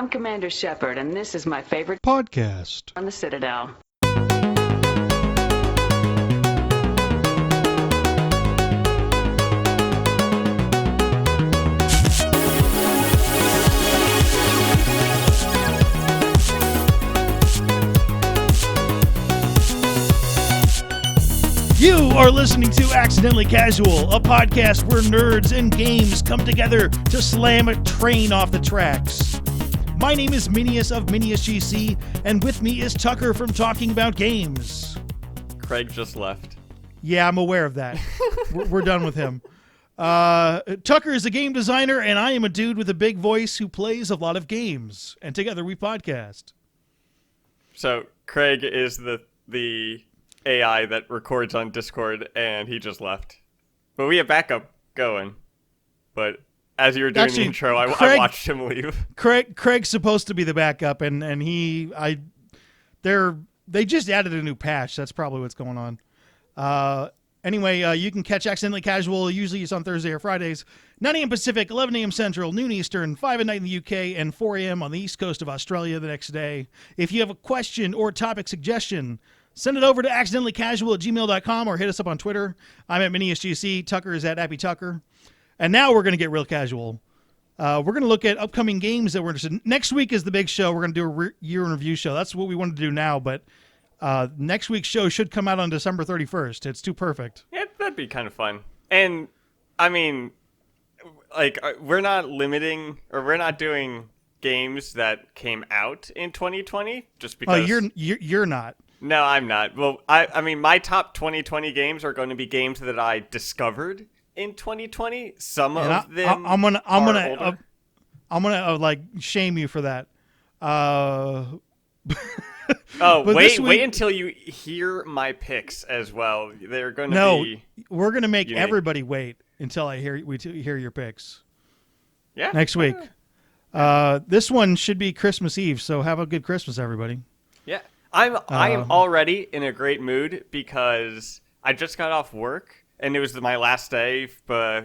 I'm Commander Shepard, and this is my favorite podcast on the Citadel. You are listening to Accidentally Casual, a podcast where nerds and games come together to slam a train off the tracks. My name is Minius of Minius GC, and with me is Tucker from Talking About Games. Craig just left. Yeah, I'm aware of that. We're done with him. Tucker is a game designer, and I am a dude with a big voice who plays a lot of games. And together we podcast. So Craig is the AI that records on Discord, and he just left. But we have backup going. But as you were doing the intro, I watched him leave. Craig's supposed to be the backup, and they just added a new patch. That's probably what's going on. Anyway, you can catch Accidentally Casual. Usually it's on Thursday or Fridays, 9 a.m. Pacific, 11 a.m. Central, noon Eastern, 5 at night in the UK, and 4 a.m. on the East Coast of Australia the next day. If you have a question or topic suggestion, send it over to accidentallycasual@gmail.com or hit us up on Twitter. I'm at MiniusGC. Tucker is at AppyTucker. And now we're going to get real casual. We're going to look at upcoming games that we're interested in. Next week is the big show. We're going to do a year in review show. That's what we wanted to do now, but next week's show should come out on December 31st. It's too perfect. Yeah, that'd be kind of fun. And, I mean, like, we're not doing games that came out in 2020 just because... Oh, you're not. No, I'm not. Well, I mean, my top 2020 games are going to be games that I discovered in 2020. Some of them I'm older. like shame you for that. Oh, wait until you hear my picks as well. They're going to be... No, we're going to make unique. Everybody wait until I hear your picks. Yeah. Next week. This one should be Christmas Eve, so have a good Christmas, everybody. Yeah. I am already in a great mood because I just got off work and it was my last day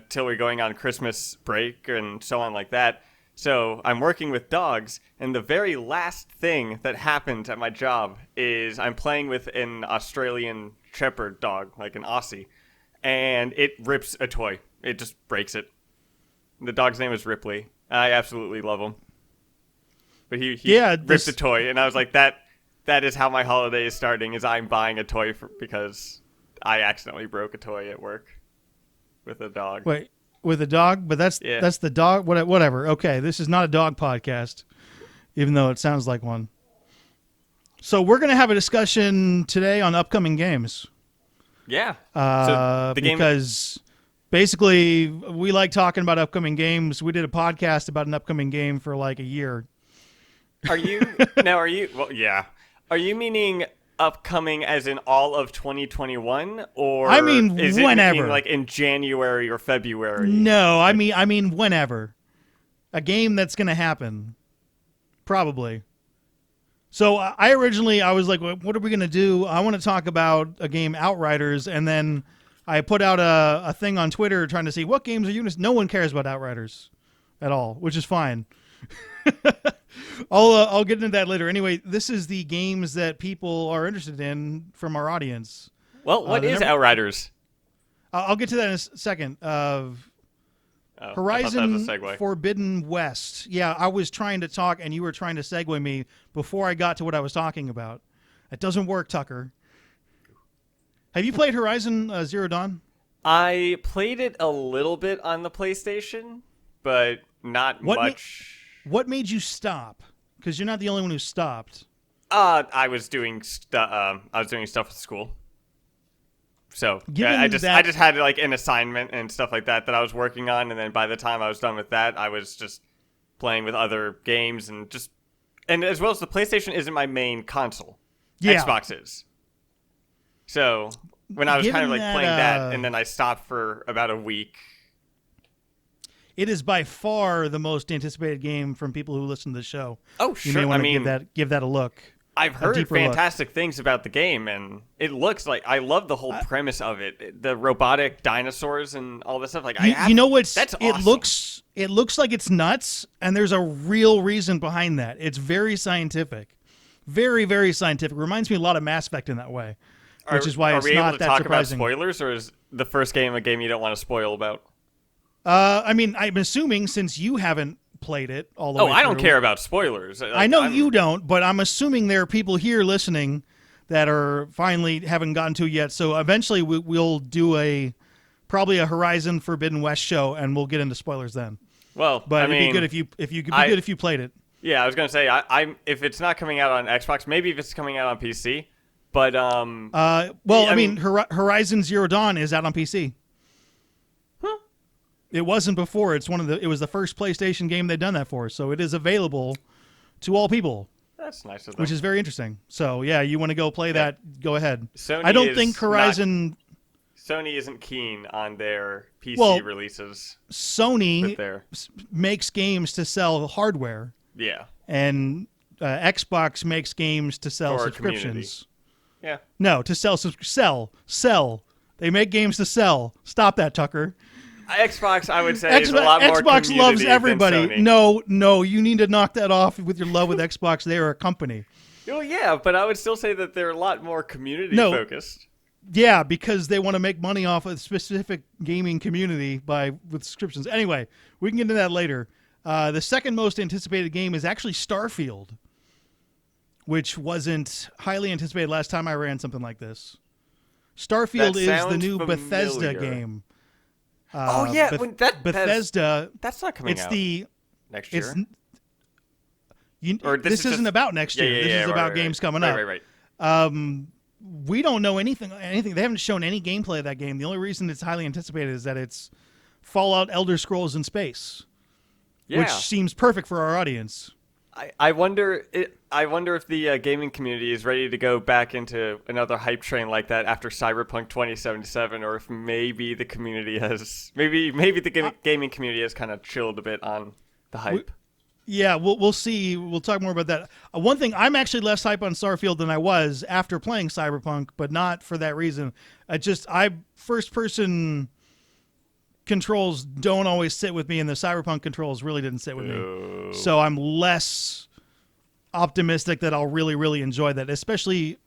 till we're going on Christmas break and so on like that. So I'm working with dogs, and the very last thing that happened at my job is I'm playing with an Australian Shepherd dog, like an Aussie, and it rips a toy. It just breaks it. The dog's name is Ripley. I absolutely love him. But he ripped a toy, and I was like, that is how my holiday is starting, is I'm buying a toy because I accidentally broke a toy at work with a dog. Wait, with a dog? But that's the dog? Whatever. Okay, this is not a dog podcast, even though it sounds like one. So we're going to have a discussion today on upcoming games. Yeah. Because basically we like talking about upcoming games. We did a podcast about an upcoming game for like a year. Well, yeah. Are you meaning upcoming as in all of 2021, or I mean is whenever, like in January or February? No, I mean whenever. A game that's going to happen, probably. So I was like, what are we going to do? I want to talk about a game, Outriders, and then I put out a thing on Twitter trying to see what games are you. No one cares about Outriders at all, which is fine. I'll get into that later. Anyway, this is the games that people are interested in from our audience. Well, what is Outriders? I'll get to that in a second. Horizon Forbidden West. Yeah, I was trying to talk, and you were trying to segue me before I got to what I was talking about. It doesn't work, Tucker. Have you played Horizon Zero Dawn? I played it a little bit on the PlayStation, but not much. What made you stop? Because you're not the only one who stopped. I was doing stuff at school. So I just had like an assignment and stuff like that I was working on, and then by the time I was done with that, I was just playing with other games and as well as the PlayStation isn't my main console. Yeah. Xbox is. So when I was kind of like playing that, and then I stopped for about a week. It is by far the most anticipated game from people who listen to the show. Oh, sure. You may want to give that a look. I've heard deeper fantastic things about the game, and it looks like I love the whole premise of it. The robotic dinosaurs and all this stuff. Like, you know what's that's awesome. It looks like it's nuts, and there's a real reason behind that. It's very scientific, very, very scientific. Reminds me a lot of Mass Effect in that way, which is why it's not that surprising. Are we able to talk about spoilers, or is the first game a game you don't want to spoil about? I mean, I'm assuming since you haven't played it all the way through. I don't care about spoilers. Like, I know you don't, but I'm assuming there are people here listening that are finally haven't gotten to it yet. So eventually we'll do probably a Horizon Forbidden West show, and we'll get into spoilers then. Well, but it'd be good if you good if you played it. Yeah, I was gonna say if it's not coming out on Xbox, maybe if it's coming out on PC. But Horizon Zero Dawn is out on PC. Huh? It wasn't before. It was the first PlayStation game they'd done that for, so it is available to all people. That's nice of them. Which is very interesting. So yeah, you want to go play that? Go ahead. I don't think Horizon. Sony isn't keen on their PC releases. Sony makes games to sell hardware. Yeah. And Xbox makes games to sell subscriptions. Yeah. No, to sell. They make games to sell. Stop that, Tucker. Xbox, I would say, is a lot more community Xbox loves everybody. Than Sony. No, you need to knock that off with your love with Xbox. They are a company. Well, yeah, but I would still say that they're a lot more community-focused. Yeah, because they want to make money off a specific gaming community with subscriptions. Anyway, we can get into that later. The second most anticipated game is actually Starfield, which wasn't highly anticipated last time I ran something like this. Starfield is the new Bethesda game. Bethesda. That's not coming out next year. This isn't about next year. This is about games coming up. Right. We don't know anything. They haven't shown any gameplay of that game. The only reason it's highly anticipated is that it's Fallout, Elder Scrolls in space, which seems perfect for our audience. I wonder if the gaming community is ready to go back into another hype train like that after Cyberpunk 2077, or if maybe the community has gaming community has kind of chilled a bit on the hype. We'll see. We'll talk more about that. One thing, I'm actually less hype on Starfield than I was after playing Cyberpunk, but not for that reason. First-person controls don't always sit with me, and the Cyberpunk controls really didn't sit with me. So I'm less optimistic that I'll really, really enjoy that, especially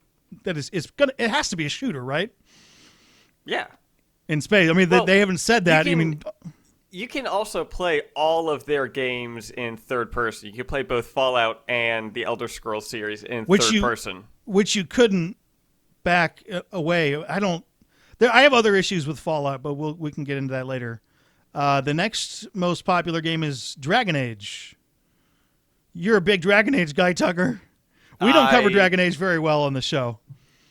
that it has to be a shooter, right? Yeah. In space. I mean, they haven't said that. You can also play all of their games in third person. You can play both Fallout and the Elder Scrolls series in third person. Which you couldn't back away. I have other issues with Fallout, but we can get into that later. The next most popular game is Dragon Age. You're a big Dragon Age guy, Tucker. We don't cover Dragon Age very well on the show.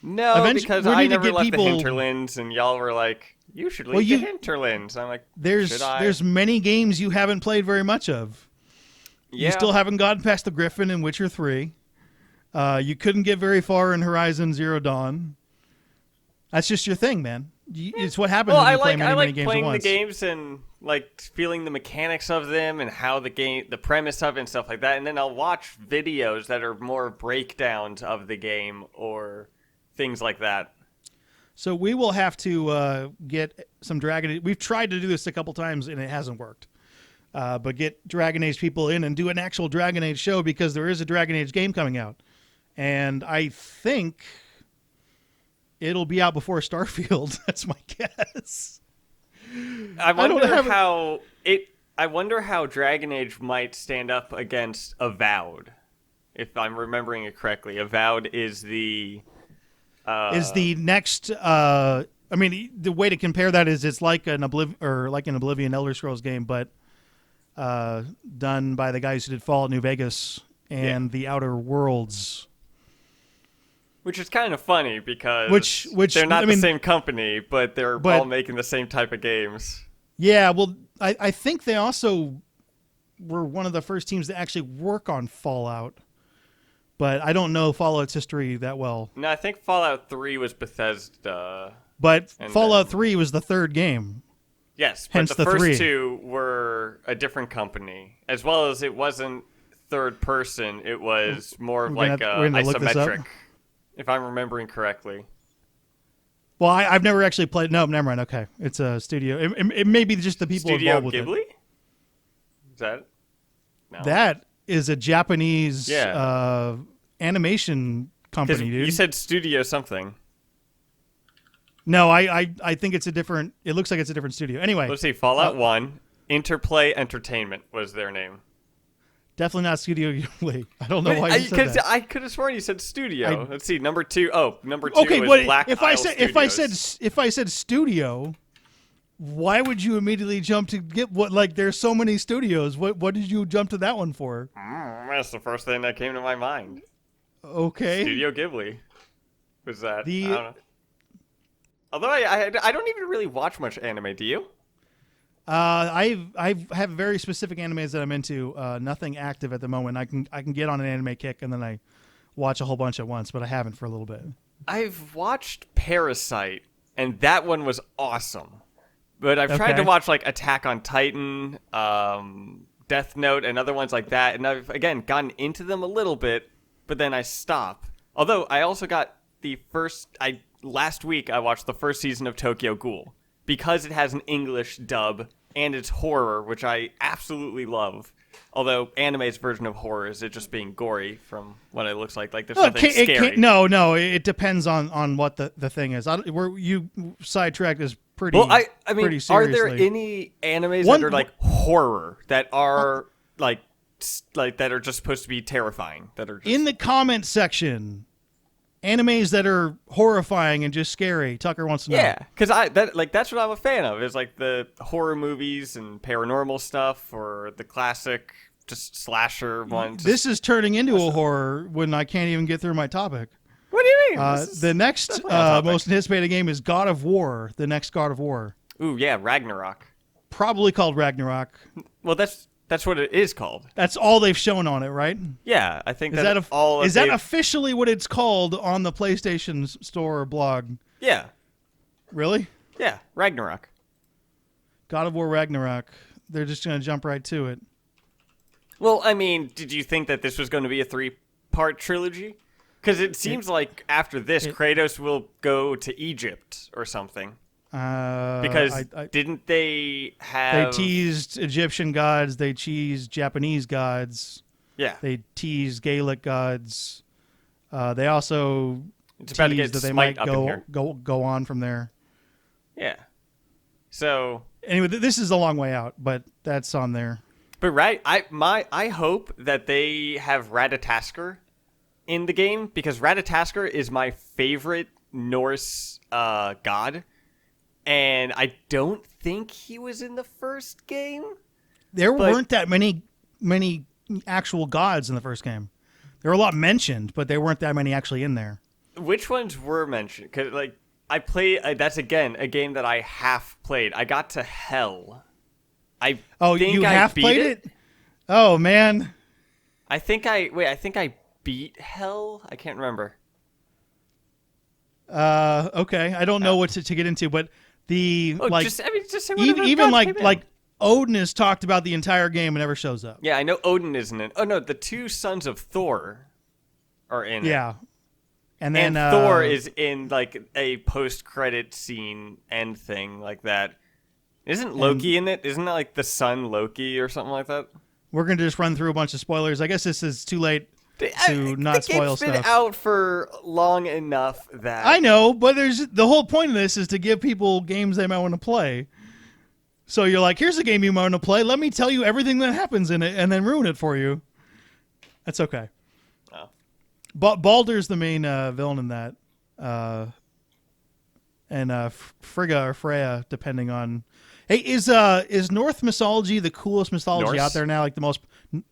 No, because I never left the hinterlands, and y'all were like, you should leave the hinterlands. I'm like, there's many games you haven't played very much of. Yeah. You still haven't gotten past the Griffin in Witcher 3. You couldn't get very far in Horizon Zero Dawn. That's just your thing, man. It's what happens when you play many games at once. I like playing the games and like feeling the mechanics of them and how the premise of it and stuff like that. And then I'll watch videos that are more breakdowns of the game or things like that. So we will have to get some Dragon Age. We've tried to do this a couple times and it hasn't worked. But get Dragon Age people in and do an actual Dragon Age show because there is a Dragon Age game coming out. And I think it'll be out before Starfield. That's my guess. I wonder how Dragon Age might stand up against Avowed, if I'm remembering it correctly. Avowed is the next. I mean, the way to compare that is it's like an Oblivion Elder Scrolls game, but done by the guys who did Fallout New Vegas and The Outer Worlds. Which is kind of funny because they're not the same company, but they're all making the same type of games. Yeah, well, I think they also were one of the first teams to actually work on Fallout. But I don't know Fallout's history that well. No, I think Fallout 3 was Bethesda. But Fallout 3 was the third game. Yes, but the first two were a different company. As well as it wasn't third person. It was more of We're like gonna look this up. isometric, if I'm remembering correctly. Well, I've never actually played. No, never mind. Okay, it's a studio. It may be just the people Studio involved with Ghibli? it. Is that? No. That is a Japanese animation 'Cause company, dude. you said Studio something. No, I think it's a different. It looks like it's a different studio. Anyway, Let's see. Fallout 1, Interplay Entertainment was their name. definitely not Studio Ghibli. I don't know why you said that. I could have sworn you said Studio. Let's see. Number 2. Oh, number 2 Okay, is but Black if Isle I said studio, why would you immediately jump to get what? Like, there's so many studios. What did you jump to that one for? That's the first thing that came to my mind. Okay. Studio Ghibli. Was that? The- I don't know. Although I don't even really watch much anime. Do you? I have very specific animes that I'm into. Nothing active at the moment. I can get on an anime kick and then I watch a whole bunch at once, but I haven't for a little bit. I've watched Parasite, and that one was awesome. But I've tried to watch like Attack on Titan, Death Note, and other ones like that, and I've again gotten into them a little bit, but then I stop. Although I also got last week I watched the first season of Tokyo Ghoul because it has an English dub and it's horror, which I absolutely love. Although anime's version of horror is it just being gory from what it looks like there's something scary. No, it depends on what the thing is. You sidetracked is pretty. Well, I mean, pretty are there seriously. any animes that are like horror that are like that are just supposed to be terrifying? That are just... in the comment section? Animes that are horrifying and just scary. Tucker wants to know. Yeah, because that's what I'm a fan of. Is like the horror movies and paranormal stuff, or the classic just slasher ones. This is turning into a horror when I can't even get through my topic. What do you mean? The next most anticipated game is God of War. The next God of War. Ooh, yeah, Ragnarok. Probably called Ragnarok. Well, that's what it is called. That's all they've shown on it, right? Yeah, I think Is that officially what it's called on the PlayStation Store blog? Yeah. Really? Yeah, Ragnarok. God of War Ragnarok. They're just going to jump right to it. Well, I mean, did you think that this was going to be a 3-part trilogy? Because it seems like after this, Kratos will go to Egypt or something. Because didn't they have... They teased Egyptian gods. They teased Japanese gods. Yeah. They teased Gaelic gods. They also teased that they might go on from there. Yeah. So... Anyway, this is a long way out, but that's on there. But I hope that they have Ratatoskr in the game, because Ratatoskr is my favorite Norse god. And I don't think he was in the first game. There weren't that many actual gods in the first game. There were a lot mentioned, but there weren't that many actually in there. Which ones were mentioned? Because I played. That's again a game that I half played. I got to Hell. You half played it? Oh man. I think I beat Hell. I can't remember. Okay. I don't know what to get into, but just say whatever even came in. like Odin is talked about the entire game and never shows up. Yeah, I know Odin isn't in. Oh no, the 2 sons of Thor are in it. Yeah. And then Thor is in like a post-credit scene end thing like that. Isn't Loki in it? Isn't that like the son Loki or something like that? We're going to just run through a bunch of spoilers. I guess this is too late to not spoil stuff. The game's been out for long enough that... I know, but the whole point of this is to give people games they might want to play. So you're like, here's a game you might want to play. Let me tell you everything that happens in it and then ruin it for you. That's okay. Oh. But Baldur's the main villain in that. And Frigga or Freya, depending on... Hey, is Norse mythology the coolest mythology out there now? Like the most... Did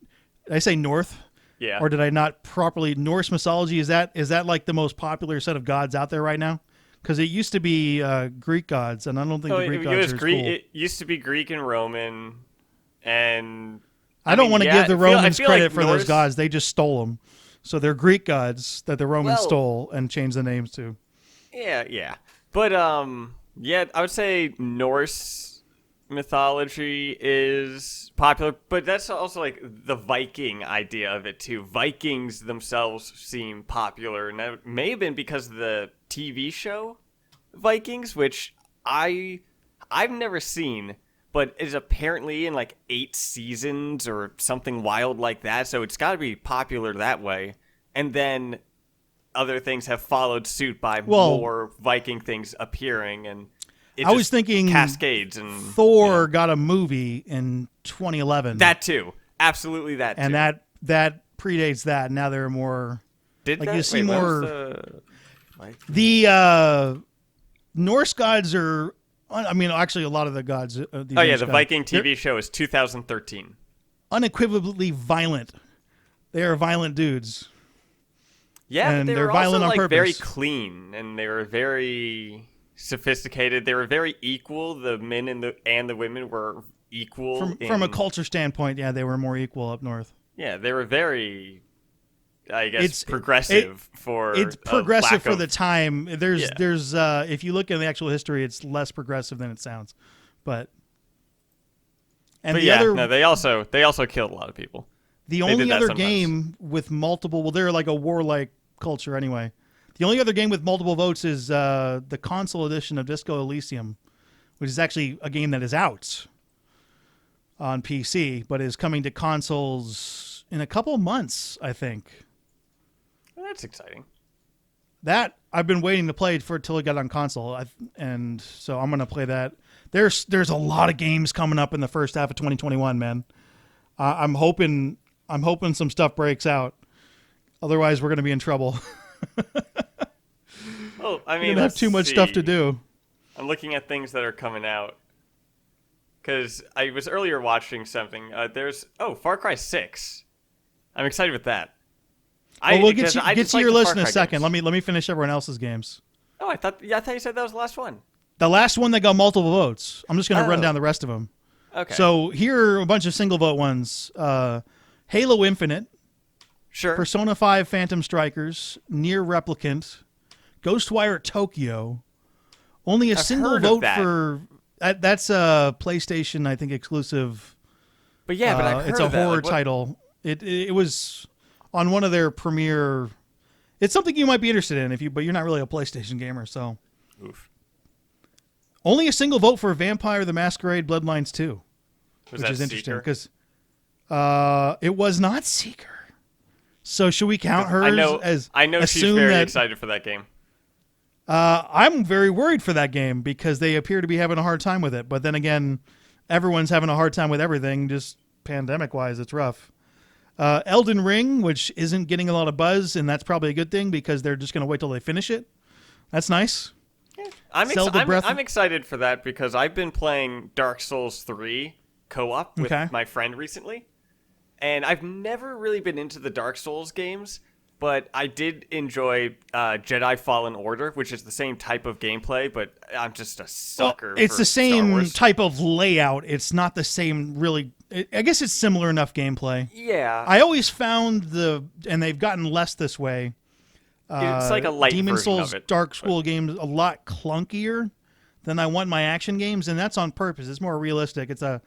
I say North? Yeah. Or did I not properly? Norse mythology, is that like the most popular set of gods out there right now? Because it used to be Greek gods, and I don't think the Greek gods are cool. It used to be Greek and Roman, and I don't want to give the Romans credit like for those gods. They just stole them. So they're Greek gods that the Romans stole and changed the names to. Yeah. But I would say Norse mythology is popular, but that's also like the Viking idea of it too. Vikings themselves seem popular, and that may have been because of the TV show Vikings, which I've never seen, but is apparently in like 8 seasons or something wild like that. So it's got to be popular that way. And then other things have followed suit by more Viking things appearing, and I was thinking cascades and Thor got a movie in 2011. That too, absolutely that too. And that predates that. Now there are more. Did like that? you see Wait, more. The Norse gods are. I mean, actually, a lot of the gods. The gods, Viking TV show is 2013. Unequivocally violent. They are violent dudes. Yeah, and but they're were violent also on purpose. very clean, and they were very sophisticated. They were very equal. The men and the women were equal. From a culture standpoint, yeah, they were more equal up north. Yeah, they were very, I guess, it's progressive It's progressive for the time. There's if you look at the actual history, it's less progressive than it sounds. They also killed a lot of people. The only other game with multiple, well, they're like a warlike culture anyway. The only other game with multiple votes is the console edition of Disco Elysium, which is actually a game that is out on PC, but is coming to consoles in a couple months, I think. Well, that's exciting. That I've been waiting to play for till it got on console, and so I'm gonna play that. There's a lot of games coming up in the first half of 2021, man. I'm hoping some stuff breaks out. Otherwise, we're gonna be in trouble. Well, I mean, we don't have too much stuff to do. I'm looking at things that are coming out because I was earlier watching something. There's Far Cry 6. I'm excited with that. We'll get to your list in a second. Let me finish everyone else's games. Oh, I thought you said that was the last one. The last one that got multiple votes. I'm just going to run down the rest of them. Okay. So here are a bunch of single vote ones. Halo Infinite. Sure. Persona 5 Phantom Strikers. Nier Replicant. Ghostwire Tokyo. Only a single vote for... That's a PlayStation, I think, exclusive. But yeah, I've heard it's a of that. horror title. It was on one of their premiere... It's something you might be interested in, but you're not really a PlayStation gamer, so... Oof. Only a single vote for Vampire the Masquerade Bloodlines 2. Which is interesting, because it was not Seeker. So should we count her as... I know she's very excited for that game. I'm very worried for that game because they appear to be having a hard time with it. But then again, everyone's having a hard time with everything, just pandemic-wise. It's rough. Elden Ring, which isn't getting a lot of buzz, and that's probably a good thing because they're just going to wait till they finish it. That's nice. Yeah. I'm excited for that because I've been playing Dark Souls 3 co-op with my friend recently. And I've never really been into the Dark Souls games, but I did enjoy Jedi Fallen Order, which is the same type of gameplay, but I'm just a sucker for it's the same Star Wars. type of layout. It's not the same really... I guess it's similar enough gameplay. Yeah. I always found and they've gotten less this way, it's like a light Demon version Souls of it. Dark Souls games a lot clunkier than I want my action games, and that's on purpose. It's more realistic. It's a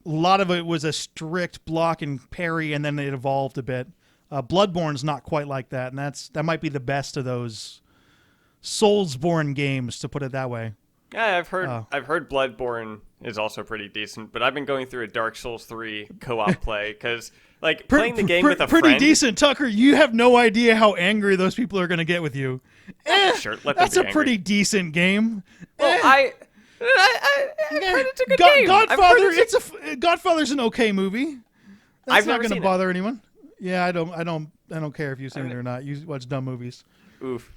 lot of it was a strict block and parry, and then it evolved a bit. Bloodborne's not quite like that, and that might be the best of those Soulsborne games, to put it that way. Yeah, I've heard Bloodborne is also pretty decent, but I've been going through a Dark Souls 3 co-op play because playing the game with a friend. Pretty decent, Tucker. You have no idea how angry those people are going to get with you. Sure, let them that's be a pretty decent game. Well, I've heard it's a good game. Godfather, Godfather's an okay movie. That's not going to bother anyone. Yeah, I don't care if you've seen it or not. You watch dumb movies. Oof.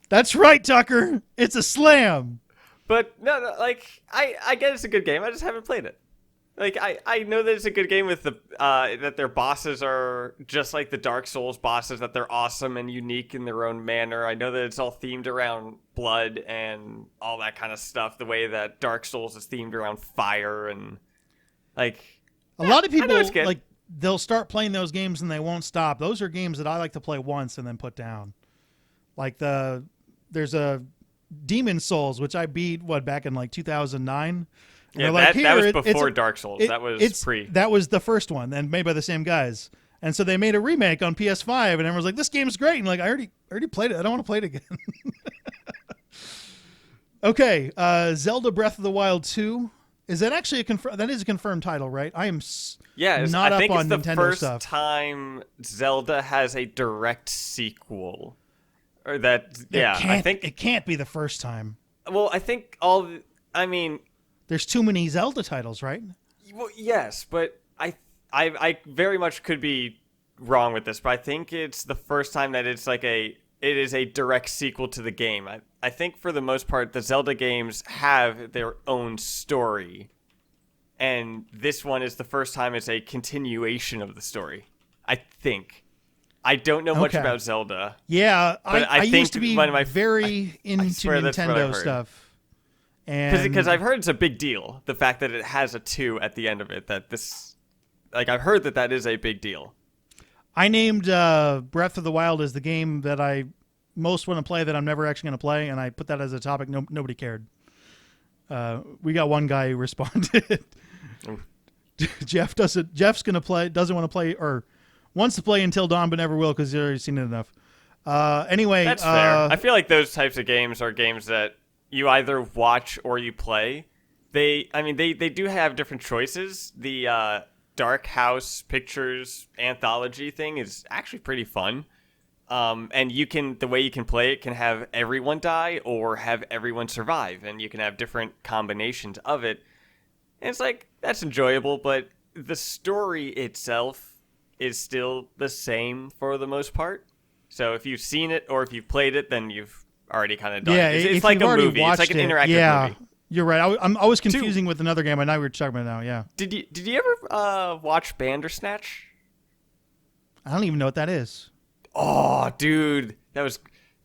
That's right, Tucker. It's a slam. But no, I get it's a good game. I just haven't played it. I know that it's a good game with the that their bosses are just like the Dark Souls bosses, that they're awesome and unique in their own manner. I know that it's all themed around blood and all that kind of stuff, the way that Dark Souls is themed around fire and a lot of people they'll start playing those games and they won't stop. Those are games that I like to play once and then put down. There's a Demon Souls, which I beat back in 2009. They're Yeah, like, that was "Here, before Dark Souls. That was pre. That was the first one, and made by the same guys. And so they made a remake on PS5, and everyone's like, "This game's great." And like, I already played it. I don't want to play it again. Okay, Zelda Breath of the Wild 2. Is that actually that is a confirmed title, right? I am not I up think on it's the Nintendo first stuff. time Zelda has a direct sequel. Or that, yeah, I think it can't be the first time. Well, I think There's too many Zelda titles, right? well, yes, but I very much could be wrong with this, but I think it's the first time that it is a direct sequel to the game. I think for the most part, the Zelda games have their own story, and this one is the first time it's a continuation of the story. I think. I don't know much about Zelda. Yeah, I think used to be very I into swear that's what I've Nintendo heard. stuff. Because I've heard it's a big deal. The fact that it has a 2 at the end of it. I've heard that is a big deal. I named Breath of the Wild as the game that I most want to play that I'm never actually going to play, and I put that as a topic. Nobody cared. We got one guy who responded. Jeff's going to play, doesn't want to play, or wants to play Until Dawn, but never will because he's already seen it enough. Anyway. That's fair. I feel like those types of games are games that you either watch or you play. They do have different choices. The Dark House Pictures anthology thing is actually pretty fun. And the way you can play it can have everyone die or have everyone survive, and you can have different combinations of it. And it's like, that's enjoyable, but the story itself is still the same for the most part. So if you've seen it or if you've played it, then you've already kind of done it. It's like a movie. It's like an interactive movie. You're right. I was confusing with another game. I know we were talking about it now. Yeah. Did you ever watch Bandersnatch? I don't even know what that is. Oh, dude, do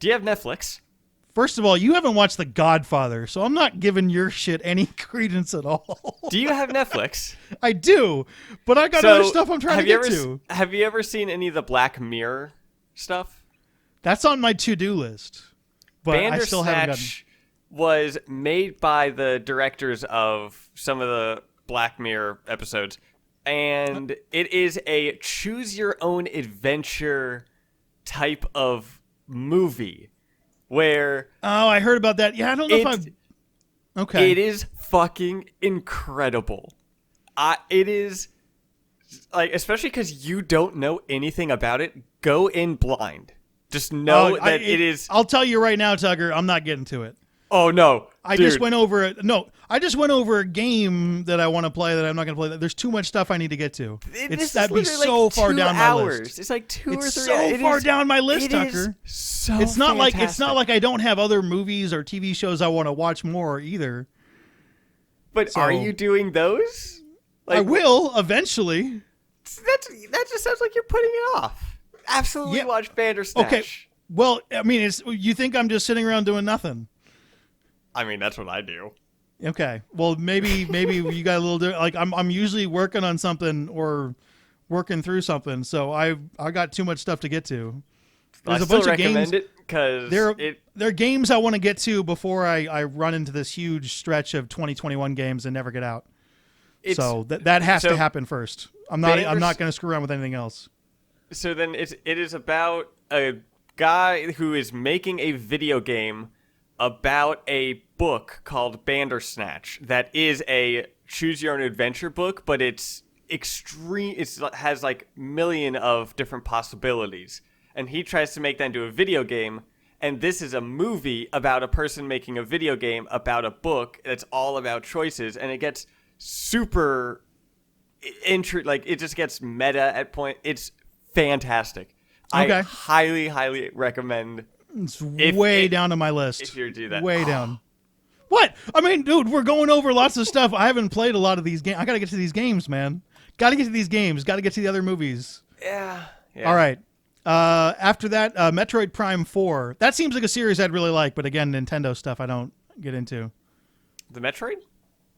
you have Netflix? First of all, you haven't watched The Godfather, so I'm not giving your shit any credence at all. Do you have Netflix? I do, but I got other stuff I'm trying to get to. Have you ever seen any of the Black Mirror stuff? That's on my to-do list, but I still haven't gotten. Was made by the directors of some of the Black Mirror episodes, and it is a choose-your-own-adventure type of movie where... Oh, I heard about that. Yeah, I don't know if I've... Okay. It is fucking incredible. It is... like, especially because you don't know anything about it, go in blind. Just know that it is... I'll tell you right now, Tugger, I'm not getting to it. Oh, no. I just went over it. No, I just went over a game that I want to play that I'm not going to play. There's too much stuff I need to get to. That'd be so far down my list. It's like 2 or 3 hours. It's so far down my list, Tucker. It's not like I don't have other movies or TV shows I want to watch more either. But are you doing those? I will eventually. That just sounds like you're putting it off. Absolutely watch Bandersnatch. Okay. Well, I mean, you think I'm just sitting around doing nothing? I mean, that's what I do. Okay. Well, maybe you got a little like I'm usually working on something or working through something, so I got too much stuff to get to. There's I a bunch still of games. recommend it because there are games I want to get to before I run into this huge stretch of 2021 games and never get out. So that has to happen first. I'm not going to screw around with anything else. So then it is about a guy who is making a video game about a book called Bandersnatch that is a choose your own adventure book, but it's extreme. It has like million of different possibilities, and he tries to make that into a video game. And this is a movie about a person making a video game about a book that's all about choices, and it gets super like it just gets meta at point. It's fantastic. Okay. I highly, highly recommend. It's way down on my list. If you do that. Way down. What? I mean, dude, we're going over lots of stuff. I haven't played a lot of these games. I got to get to these games, man. Got to get to these games. Got to get to the other movies. Yeah. All right. After that, Metroid Prime 4. That seems like a series I'd really like, but again, Nintendo stuff I don't get into. The Metroid?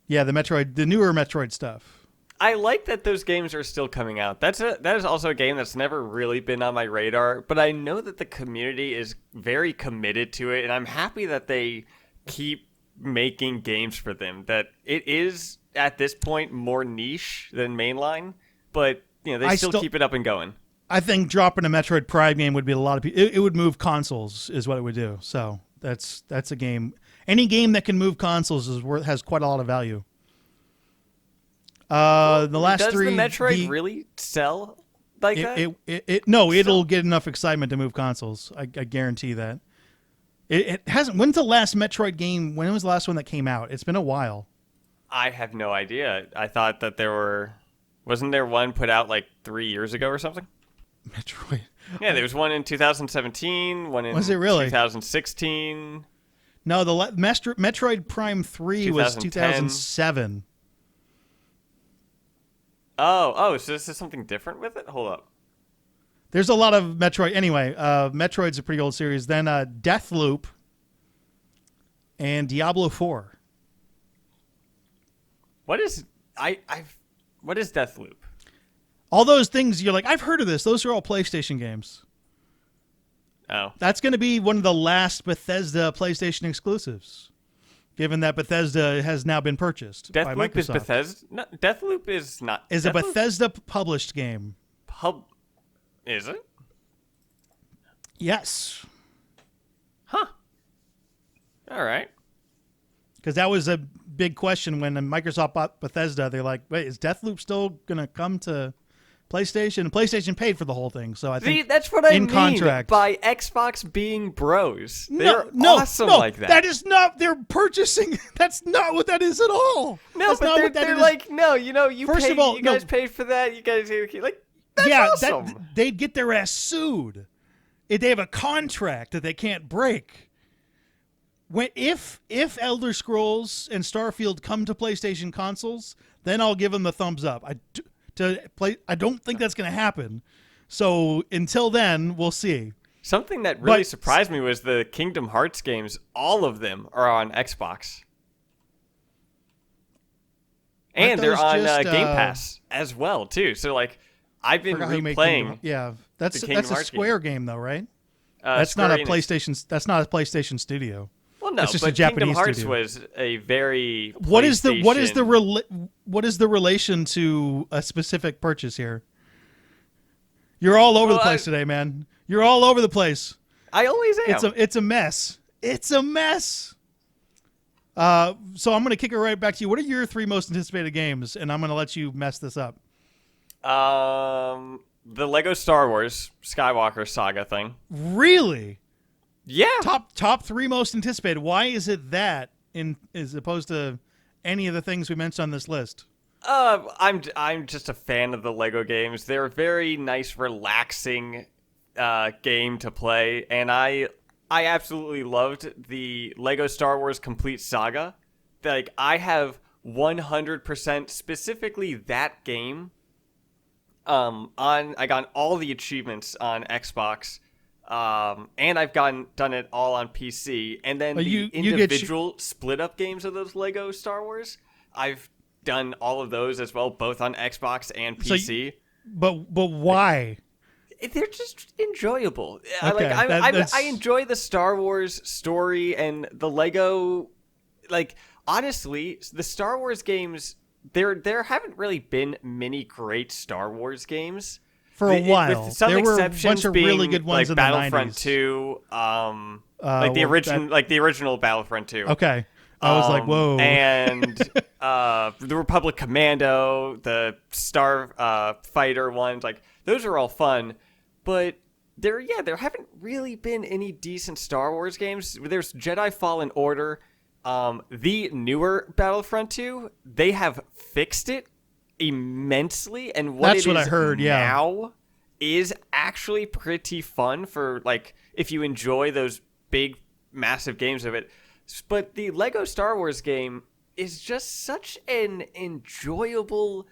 Yeah, the newer Metroid stuff. I like that those games are still coming out. That is also a game that's never really been on my radar, but I know that the community is very committed to it, and I'm happy that they keep making games for them. That it is at this point more niche than mainline, but they still keep it up and going. I think dropping a Metroid Prime game would be a lot of people. It would move consoles, is what it would do. So that's a game. Any game that can move consoles has quite a lot of value. The last Does three. Does the Metroid really sell like that? No, it'll get enough excitement to move consoles. I guarantee that. It hasn't. When's the last Metroid game? When was the last one that came out? It's been a while. I have no idea. I thought that wasn't there one put out like 3 years ago or something? Metroid. Yeah, there was one in 2017, one in was it really? 2016. No, the Metroid Prime 3 was 2007. Oh, so this is something different with it? Hold up. There's a lot of Metroid. Anyway, Metroid's a pretty old series. Then Deathloop and Diablo 4. What is Deathloop? All those things, you're like, I've heard of this. Those are all PlayStation games. Oh. That's going to be one of the last Bethesda PlayStation exclusives, given that Bethesda has now been purchased by Microsoft. Deathloop is Bethesda? No, Deathloop is not. Is a Bethesda-published game. Is it? Yes. Huh. All right. Because that was a big question when Microsoft bought Bethesda. They're like, wait, is Deathloop still going to come to PlayStation? And PlayStation paid for the whole thing. So I think that's what I mean contract, by Xbox being bros. They're awesome like that. That is not, they're purchasing. That's not what that is at all. No, that's but they're like, no, you First paid, of all, you guys paid for that. You guys, like, that's awesome. They'd get their ass sued. If they have a contract that they can't break. If Elder Scrolls and Starfield come to PlayStation consoles, then I'll give them the thumbs up. I don't think that's going to happen. So until then, we'll see. Something that really surprised me was the Kingdom Hearts games. All of them are on Xbox, and they're on Game Pass as well too. So like, I've been replaying. Yeah, that's a Square game though, right? That's not a PlayStation. That's not a PlayStation studio. Well, no, it's just but a Japanese Kingdom Hearts studio. was a very what is the relation to a specific purchase here? You're all over the place today, man. You're all over the place. I always am. It's a mess. It's a mess. So I'm going to kick it right back to you. What are your 3 most anticipated games? And I'm going to let you mess this up. The Lego Star Wars Skywalker Saga thing. Really? Yeah. Top 3 most anticipated. Why is it that as opposed to any of the things we mentioned on this list? I'm just a fan of the Lego games. They're a very nice, relaxing game to play, and I absolutely loved the Lego Star Wars Complete Saga. Like, I have 100% specifically that game. I got all the achievements on Xbox. And I've done it all on PC. And then individual split-up games of those Lego Star Wars, I've done all of those as well, both on Xbox and PC. But why? They're just enjoyable. Okay, I enjoy the Star Wars story and the Lego. Like, honestly, the Star Wars games, there haven't really been many great Star Wars games. For a while, with some there were a exceptions bunch of being, really good ones like in Battlefront the 90s. 2, like the original Battlefront 2. Okay, I was like, whoa. And the Republic Commando, the Star Fighter ones, like those are all fun, but there haven't really been any decent Star Wars games. There's Jedi Fallen Order, the newer Battlefront 2. They have fixed it immensely, and that's what I heard. Now is actually pretty fun for, like, if you enjoy those big massive games of it. But the Lego Star Wars game is just such an enjoyable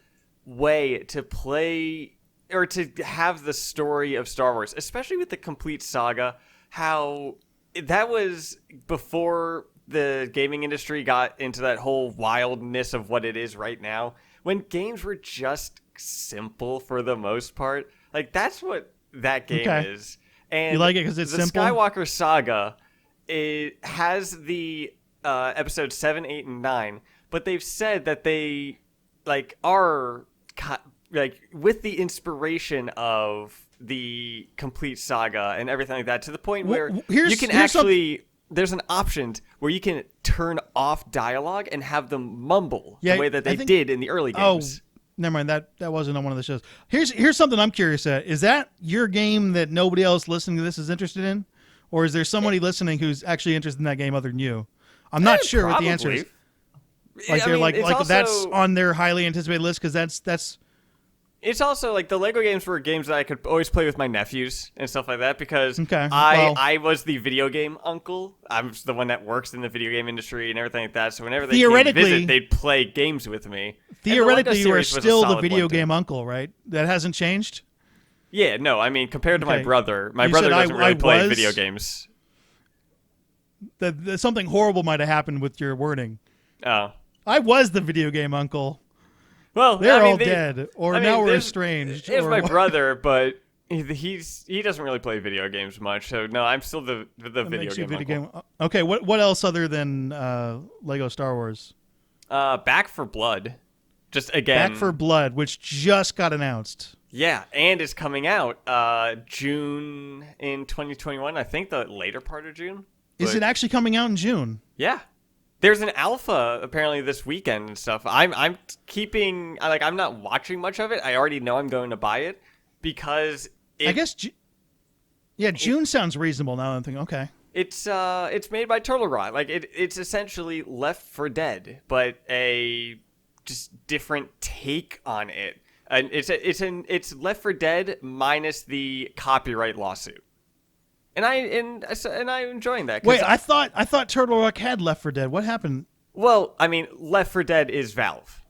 way to play or to have the story of Star Wars, especially with the Complete Saga. How that was before the gaming industry got into that whole wildness of what it is right now, when games were just simple for the most part. Like, that's what that game is. And you like it because it's simple? The Skywalker Saga, it has the episodes 7, 8, and 9, but they've said that they are with the inspiration of the complete saga and everything like that, to the point where you can actually there's an option where you can turn off dialogue and have them mumble the way that they did in the early games. Oh, never mind. That wasn't on one of the shows. Here's something I'm curious at. Is that your game that nobody else listening to this is interested in? Or is there somebody listening who's actually interested in that game other than you? I'm not sure what the answer is. Like they're like also, that's on their highly anticipated list because that's. It's also like the Lego games were games that I could always play with my nephews and stuff like that because I was the video game uncle. I'm the one that works in the video game industry and everything like that. So whenever they came to visit, they'd play games with me. Theoretically, you are still the video game uncle, right? That hasn't changed? Yeah, no. I mean, compared to my brother doesn't really play video games. Something horrible might have happened with your wording. Oh. I was the video game uncle. Well, they're all dead, or now we're estranged. Here's my brother, but he doesn't really play video games much. So no, I'm still the video game. Okay, what else other than Lego Star Wars? Back for Blood, just again. Back for Blood, which just got announced. Yeah, and it's coming out June in 2021. I think the later part of June. Is it actually coming out in June? Yeah. There's an alpha apparently this weekend and stuff. I'm keeping I'm not watching much of it. I already know I'm going to buy it because I guess June sounds reasonable now. I'm thinking okay. It's made by Turtle Rock. It's essentially Left 4 Dead, but a just different take on it. And it's Left 4 Dead minus the copyright lawsuit. And I'm enjoying that. Wait, I thought Turtle Rock had Left 4 Dead. What happened? Well, I mean, Left 4 Dead is Valve.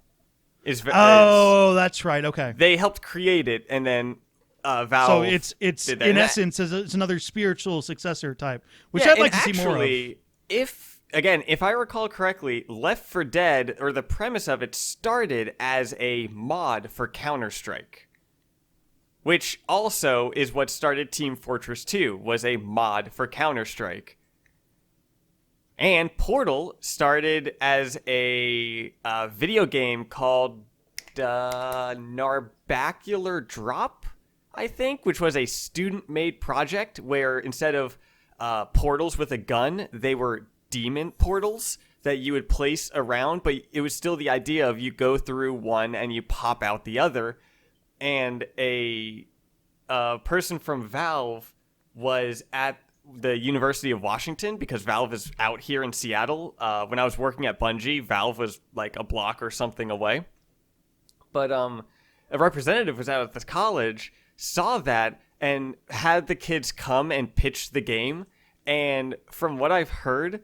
That's right. Okay. They helped create it, and then Valve. So it's in essence it's another spiritual successor type, which I'd like to see more of. If I recall correctly, Left 4 Dead, or the premise of it, started as a mod for Counter-Strike. Which also is what started Team Fortress 2, was a mod for Counter-Strike. And Portal started as a video game called Narbacular Drop, I think, which was a student-made project where instead of portals with a gun, they were demon portals that you would place around, but it was still the idea of you go through one and you pop out the other. And a person from Valve was at the University of Washington because Valve is out here in Seattle. When I was working at Bungie, Valve was like a block or something away. But a representative was out at this college, saw that, and had the kids come and pitch the game. And from what I've heard,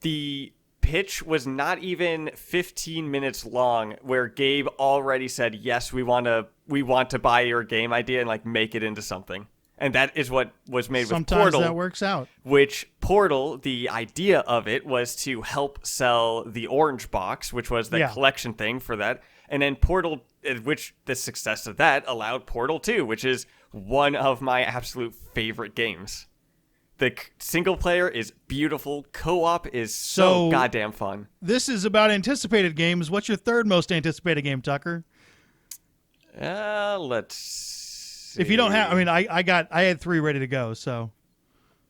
the pitch was not even 15 minutes long, where Gabe already said, yes, we want to buy your game idea and make it into something. And that is what was made with Portal. Sometimes that works out. Which Portal, the idea of it was to help sell the orange box, which was the collection thing for that. And then Portal, which the success of that allowed Portal 2, which is one of my absolute favorite games. The single player is beautiful. Co-op is so goddamn fun. This is about anticipated games. What's your third most anticipated game, Tucker? Let's see. If you don't have, I had 3 ready to go. So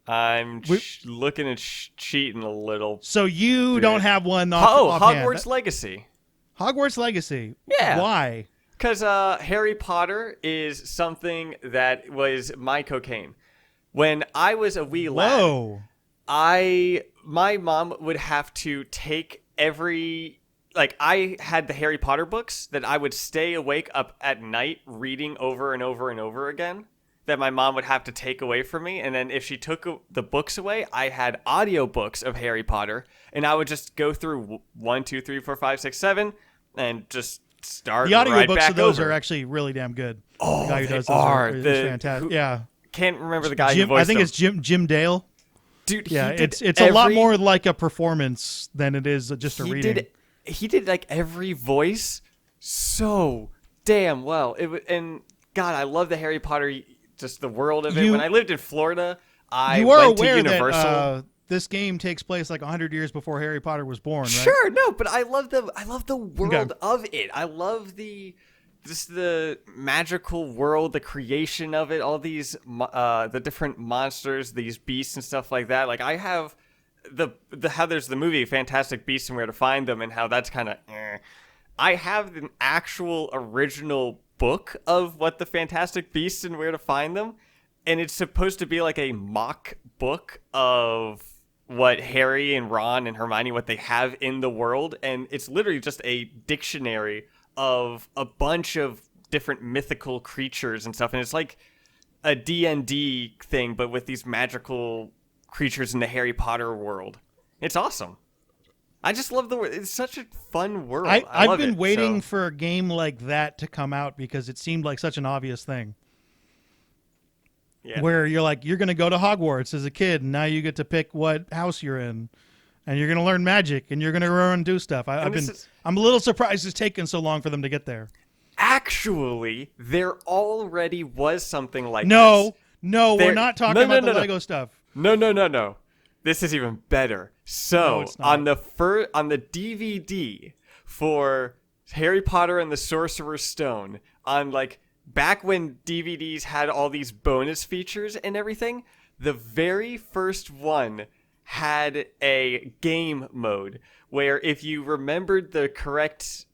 I'm looking at cheating a little. So you don't have one offhand. Hogwarts Legacy. Hogwarts Legacy. Yeah. Why? Because Harry Potter is something that was my cocaine. When I was a wee lad, my mom would have to take I had the Harry Potter books that I would stay awake up at night reading over and over and over again, that my mom would have to take away from me. And then if she took the books away, I had audiobooks of Harry Potter, and I would just go through 1, 2, 3, 4, 5, 6, 7, and just start right back over. The audiobooks of those are actually really damn good. Oh, the guy who does those is fantastic. Yeah. Can't remember the guy who voiced I think him. it's Jim Dale. Dude, yeah, it's a lot more like a performance than it is just a reading. He did every voice so damn well. And God, I love the Harry Potter, just the world of it. When I lived in Florida, I went to Universal. this game takes place like 100 years before Harry Potter was born, right? Sure, no, but I love the world Okay. of it. I love the magical world, the creation of it, all these the different monsters, these beasts and stuff like that. Like I have the how there's the movie Fantastic Beasts and Where to Find Them, and how that's kind of I have an actual original book of what the Fantastic Beasts and Where to Find Them, and it's supposed to be like a mock book of what Harry and Ron and Hermione, what they have in the world, and it's literally just a dictionary of a bunch of different mythical creatures and stuff, and it's like a D&D thing, but with these magical creatures in the Harry Potter world. It's awesome. I just love the world. It's such a fun world. I've been waiting for a game like that to come out because it seemed like such an obvious thing. Yeah. Where you're like, you're going to go to Hogwarts as a kid, and now you get to pick what house you're in, and you're going to learn magic, and you're going to run and do stuff. I'm a little surprised it's taken so long for them to get there. Actually, there already was something like this. No, we're not talking about the Lego stuff. No. This is even better. So, it's not. on the DVD for Harry Potter and the Sorcerer's Stone, on like back when DVDs had all these bonus features and everything, the very first one had a game mode where if you remembered the correct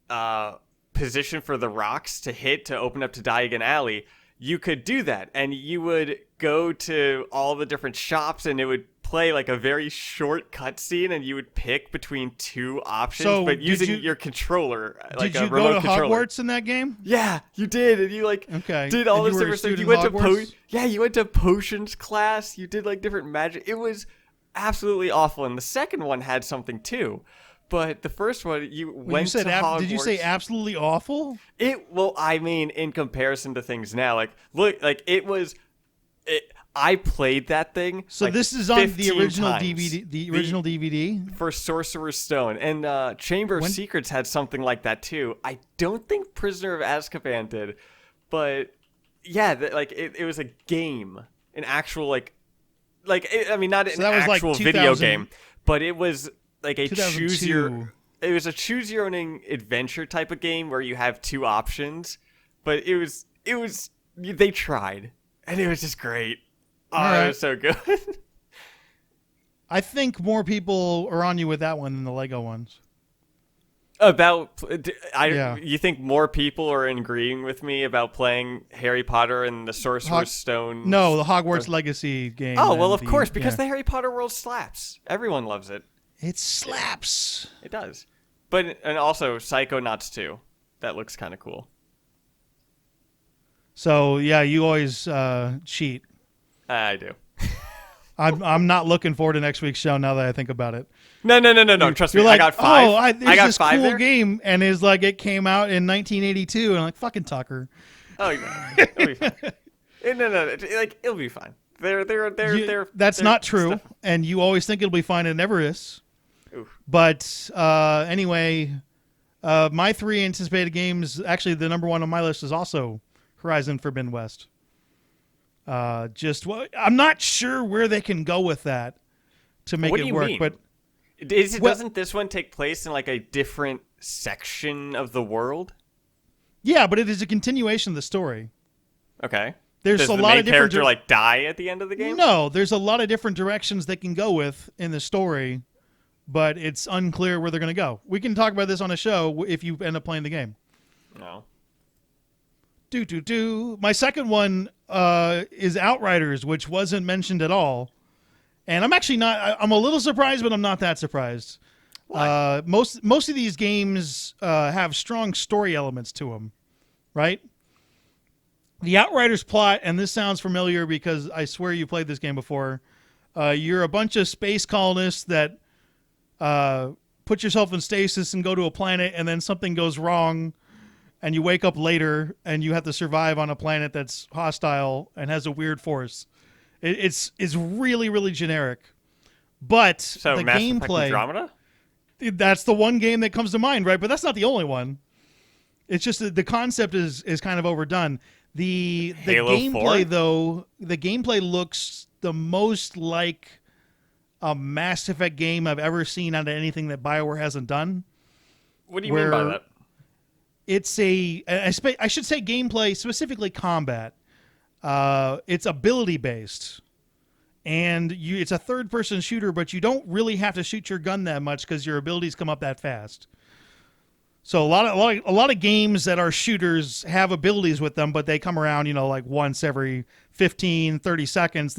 position for the rocks to hit to open up to Diagon Alley, you could do that, and you would go to all the different shops, and it would play like a very short cutscene, and you would pick between two options, but using your controller, like a remote controller. Did you go to Hogwarts in that game? Yeah, you did, and you did all this different stuff. You went to potions class. You did like different magic. It was absolutely awful, and the second one had something too. But the first one, you went to Hogwarts. Did you say absolutely awful? Well, I mean, in comparison to things now, like, look, like, I played that thing. So like this is on the original times. DVD, the original DVD for Sorcerer's Stone, and Chamber of Secrets had something like that too. I don't think Prisoner of Azkaban did, but yeah, it was a game, an actual not an actual video game, but it was like a choose your own adventure type of game where you have two options, but they tried, and it was just great. It was so good. I think more people are on you with that one than the Lego ones. You think more people are agreeing with me about playing Harry Potter and the Sorcerer's Stone? No, the Hogwarts Legacy game. Oh, well, of course, because the Harry Potter world slaps. Everyone loves it. It slaps. It does. And also Psychonauts 2. That looks kind of cool. So, yeah, you always cheat. I do. I'm not looking forward to next week's show now that I think about it. No. Trust me, like, I got 5. I got this 5 cool there? game, and it's like it came out in 1982, and I'm like, fucking Tucker. Oh, no. It'll be fine. No. It'll be fine. That's not true, and you always think it'll be fine, and it never is. Oof. But anyway, my 3 anticipated games, actually the number 1 on my list is also Horizon Forbidden West. I'm not sure where they can go with that to make it work. Mean? But doesn't this one take place in like a different section of the world? Yeah, but it is a continuation of the story. Okay. Does a lot of different character die at the end of the game? No, there's a lot of different directions they can go with in the story, but it's unclear where they're going to go. We can talk about this on a show if you end up playing the game. No. My second one is Outriders, which wasn't mentioned at all. And I'm actually not... I'm a little surprised, but I'm not that surprised. Most of these games have strong story elements to them, right? The Outriders plot, and this sounds familiar because I swear you played this game before. You're a bunch of space colonists that put yourself in stasis and go to a planet, and then something goes wrong, and you wake up later, and you have to survive on a planet that's hostile and has a weird force. It's really, really generic. But the Mass gameplay... Effect Andromeda? That's the one game that comes to mind, right? But that's not the only one. It's just that the concept is kind of overdone. The Halo gameplay, 4? though, the gameplay looks the most like a Mass Effect game I've ever seen out of anything that BioWare hasn't done. What do you mean by that? It's I should say gameplay, specifically combat. It's ability based, and it's a third person shooter, but you don't really have to shoot your gun that much because your abilities come up that fast. So a lot of games that are shooters have abilities with them, but they come around, like once every 15, 30 seconds.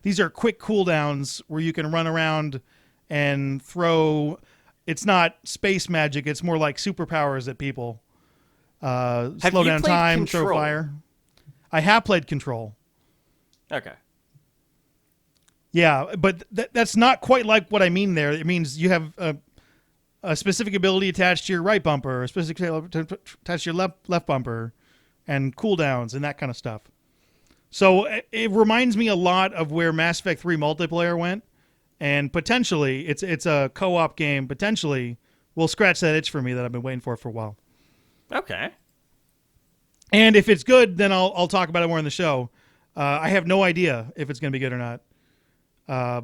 These are quick cooldowns where you can run around and throw. It's not space magic. It's more like superpowers at people. Slow down time, Control? throw fire. I have played Control. Okay. Yeah, but that's not quite like what I mean there. It means you have a specific ability attached to your right bumper, a specific attached to your left bumper, and cooldowns and that kind of stuff. So it reminds me a lot of where Mass Effect 3 multiplayer went, and potentially it's a co-op game. Potentially will scratch that itch for me that I've been waiting for a while. Okay. And if it's good, then I'll talk about it more in the show. I have no idea if it's going to be good or not,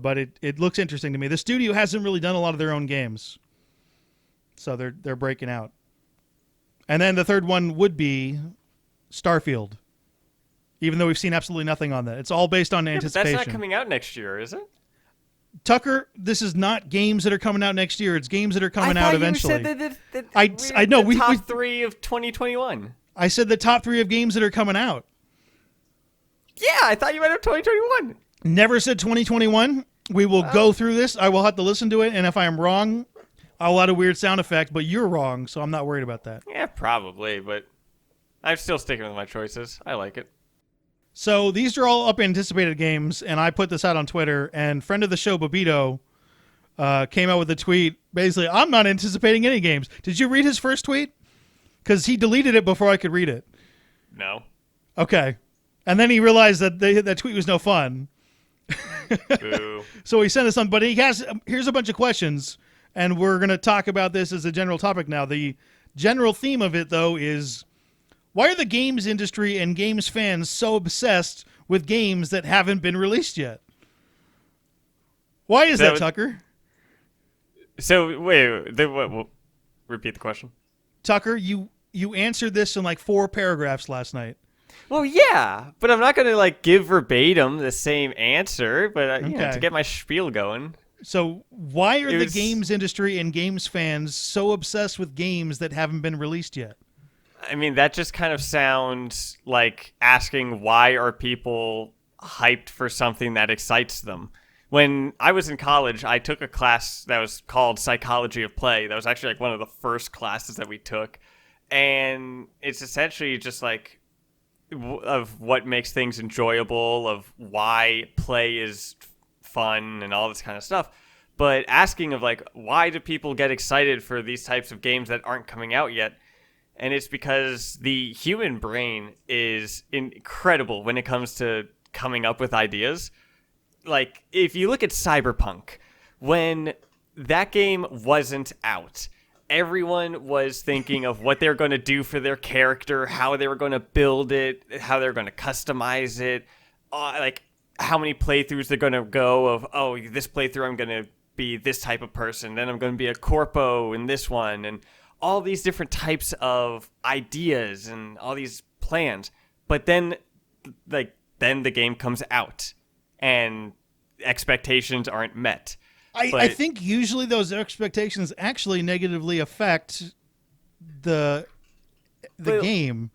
but it looks interesting to me. The studio hasn't really done a lot of their own games, so they're breaking out. And then the third one would be Starfield, even though we've seen absolutely nothing on that. It's all based on anticipation. But that's not coming out next year, is it? Tucker, this is not games that are coming out next year. It's games that are coming out eventually. I thought you said that I know the top 3 of 2021. I said the top 3 of games that are coming out. Yeah, I thought you might have 2021. Never said 2021. We will go through this. I will have to listen to it, and if I am wrong, I'll add a weird sound effect, but you're wrong, so I'm not worried about that. Yeah, probably, but I'm still sticking with my choices. I like it. So these are all up anticipated games, and I put this out on Twitter, and friend of the show, Babito, came out with a tweet. Basically, I'm not anticipating any games. Did you read his first tweet? Because he deleted it before I could read it. No. Okay. And then he realized that that tweet was no fun. Boo. So he sent us some, but here's a bunch of questions, and we're going to talk about this as a general topic now. The general theme of it, though, is why are the games industry and games fans so obsessed with games that haven't been released yet? Why is that, Tucker? So, wait, repeat the question. Tucker, you answered this in like 4 paragraphs last night. Well, yeah, but I'm not going to give verbatim the same answer, but to get my spiel going. So why are the games industry and games fans so obsessed with games that haven't been released yet? I mean, that just kind of sounds like asking why are people hyped for something that excites them. When I was in college, I took a class that was called Psychology of Play. That was actually one of the first classes that we took. And it's essentially just of what makes things enjoyable, of why play is fun and all this kind of stuff. But asking of why do people get excited for these types of games that aren't coming out yet? And it's because the human brain is incredible when it comes to coming up with ideas. If you look at Cyberpunk, when that game wasn't out, everyone was thinking of what they were going to do for their character, how they were going to build it, how they were going to customize it, how many playthroughs they're going to go of, this playthrough I'm going to be this type of person, then I'm going to be a corpo in this one, and all these different types of ideas and all these plans. But then the game comes out and expectations aren't met. I think usually those expectations actually negatively affect the game,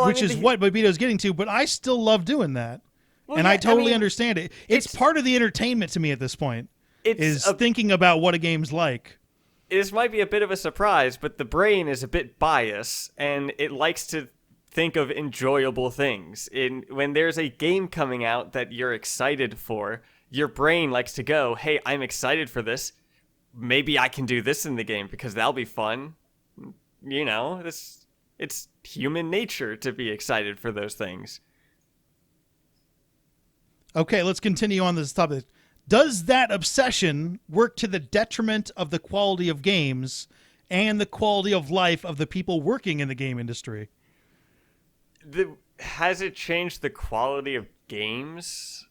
which is what Babito's getting to, but I still love doing that. And I totally understand it. It's part of the entertainment to me at this point, thinking about what a game's like. This might be a bit of a surprise, but the brain is a bit biased, and it likes to think of enjoyable things. When there's a game coming out that you're excited for, your brain likes to go, hey, I'm excited for this. Maybe I can do this in the game because that'll be fun. It's human nature to be excited for those things. Okay, let's continue on this topic. Does that obsession work to the detriment of the quality of games and the quality of life of the people working in the game industry? Has it changed the quality of games?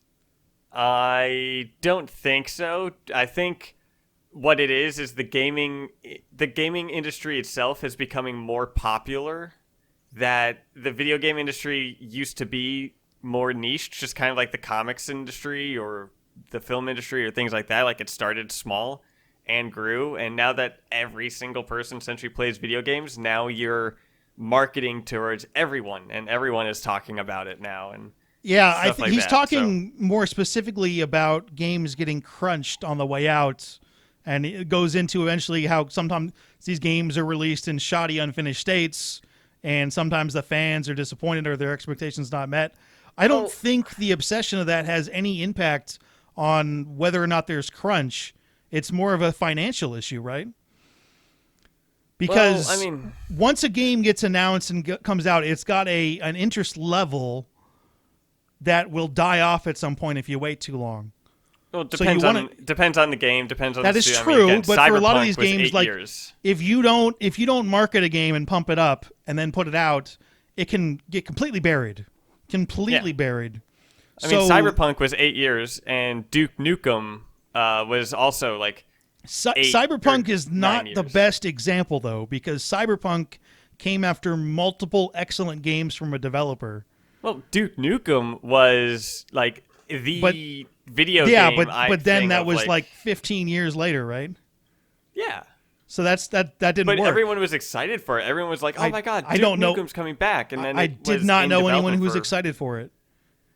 I don't think so. I think what it is the gaming industry itself is becoming more popular. That the video game industry used to be more niche, just kind of like the comics industry or the film industry or things like that. Like it started small and grew, and now that every single person essentially plays video games, now you're marketing towards everyone, and everyone is talking about it now. And yeah, I think like he's that, talking more specifically about games getting crunched on the way out, and it goes into eventually how sometimes these games are released in shoddy, unfinished states, and sometimes the fans are disappointed or their expectations not met. I don't think the obsession of that has any impact on whether or not there's crunch. It's more of a financial issue, right? Because once a game gets announced and comes out, it's got an interest level that will die off at some point if you wait too long. Well, it depends on the game. Depends on that the is studio. true. Again, but for a lot of these games, like years. if you don't market a game and pump it up and then put it out, it can get completely buried. Buried. I mean, Cyberpunk was 8 years, and Duke Nukem was also like. Cyberpunk is not the best example though, because Cyberpunk came after multiple excellent games from a developer. Well, Duke Nukem was like the video game. Yeah, but then that was like 15 years later, right? Yeah. So that didn't work. But everyone was excited for it. Everyone was like, "Oh my god, Duke Nukem's coming back!" And then I did not know anyone who was excited for it.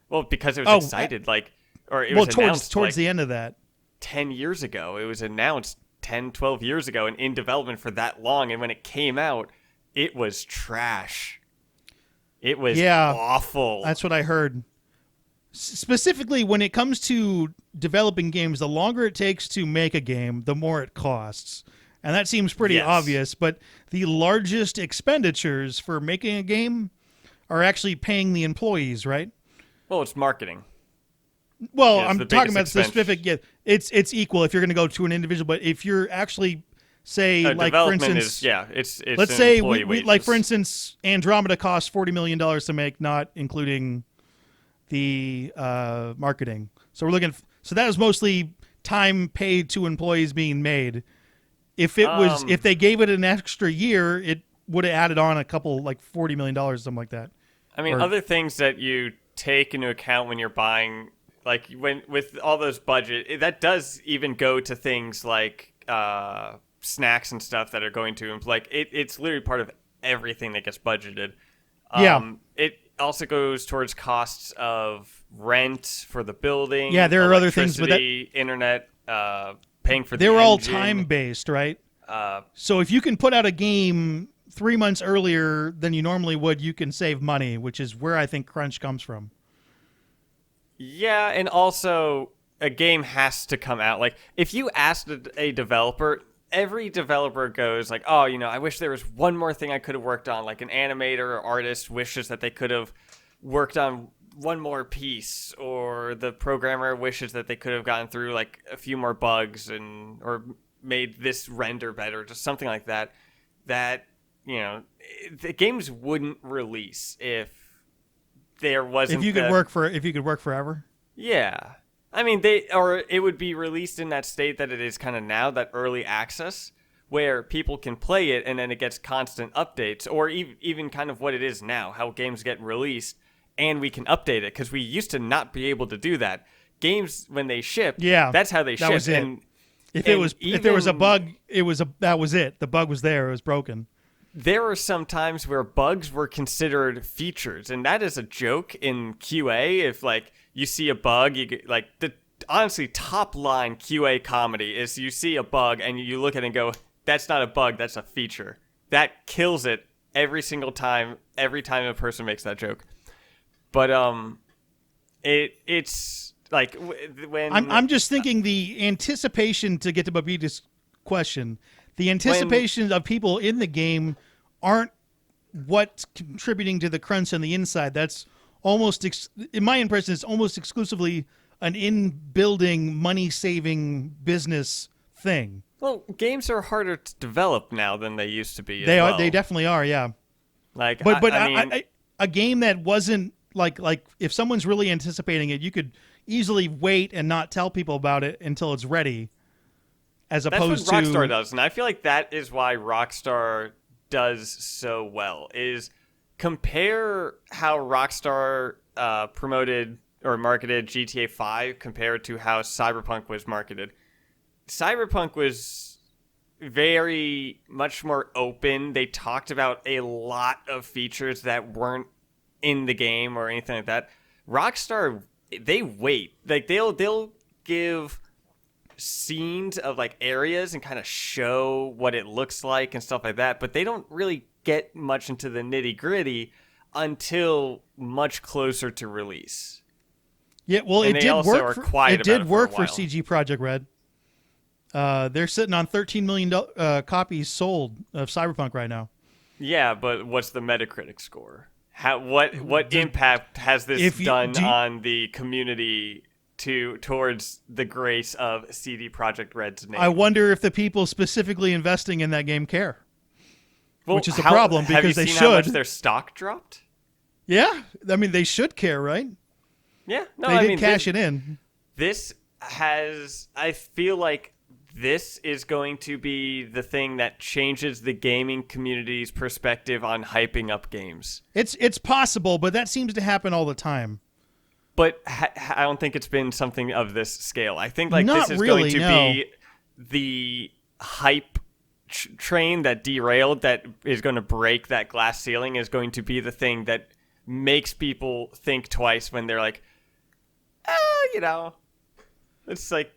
Well, because it was excited, was announced towards the end of that. 10 years ago. It was announced 10, 12 years ago and in development for that long. And when it came out, it was trash. It was awful. That's what I heard. Specifically, when it comes to developing games, the longer it takes to make a game, the more it costs. And that seems pretty obvious. But the largest expenditures for making a game are actually paying the employees, right? Well, it's marketing. Well, I'm talking about specific. Yeah, it's equal if you're going to go to an individual, but if you're actually, say, like for instance, it's let's say we like for instance, Andromeda cost $40 million to make, not including the marketing. So we're looking. So that was mostly time paid to employees being made. If it was, if they gave it an extra year, it would have added on a couple, like $40 million, something like that. I mean, other things that you take into account when you're buying. Like when with all those budget, that does even go to things like snacks and stuff that are going to it's literally part of everything that gets budgeted. It also goes towards costs of rent for the building. Yeah, there are other things, but internet, paying for. They were all time based, right? So if you can put out a game 3 months earlier than you normally would, you can save money, which is where I think crunch comes from. Yeah, and also a game has to come out. Like, if you asked a developer, every developer goes like, oh, I wish there was one more thing I could have worked on. Like an animator or artist wishes that they could have worked on one more piece, or the programmer wishes that they could have gotten through like a few more bugs or made this render better, just something like that. That, the games wouldn't release if there wasn't. If you could work forever. Yeah, I mean it would be released in that state that it is kind of now, that early access where people can play it and then it gets constant updates, or even kind of what it is now, how games get released and we can update it, because we used to not be able to do that. Games when they ship, that's how they ship. That was it. And if there was a bug, that was it. The bug was there. It was broken. There are some times where bugs were considered features, and that is a joke in QA. If you see a bug, you get the honestly top line QA comedy is you see a bug and you look at it and go, "That's not a bug, that's a feature." That kills it every single time. Every time a person makes that joke, but it's like when I'm just thinking the anticipation, to get to Babita's question. The anticipation of people in the game aren't what's contributing to the crunch on the inside. That's almost, in my impression, it's almost exclusively an in-building, money-saving business thing. Well, games are harder to develop now than they used to be. They definitely are. Yeah. A game that wasn't like if someone's really anticipating it, you could easily wait and not tell people about it until it's ready, as opposed That's what Rockstar does, and I feel like that is why Rockstar does so well. Is compare how Rockstar promoted or marketed GTA 5 compared to how Cyberpunk was marketed. Cyberpunk was very much more open. They talked about a lot of features that weren't in the game or anything like that. Rockstar, they wait. Like they'll give scenes of like areas and kind of show what it looks like and stuff like that, but they don't really get much into the nitty-gritty until much closer to release. Yeah, well, And it they did also work. are For, quiet it about did it for work a for while. CG Project Red. They're sitting on 13 million copies sold of Cyberpunk right now. Yeah, but what's the Metacritic score? What impact has this done on the community towards the grace of CD Projekt Red's name? I wonder if the people specifically investing in that game care. Well, which is a problem have because you they seen should. How much their stock dropped? Yeah, I mean they should care, right? Yeah, no, they I did mean, cash it in. This has, I feel like this is going to be the thing that changes the gaming community's perspective on hyping up games. It's possible, but that seems to happen all the time. But I don't think it's been something of this scale. I think like Not this is really, going to no. be the hype train that derailed, that is going to break that glass ceiling, is going to be the thing that makes people think twice when they're like, it's like,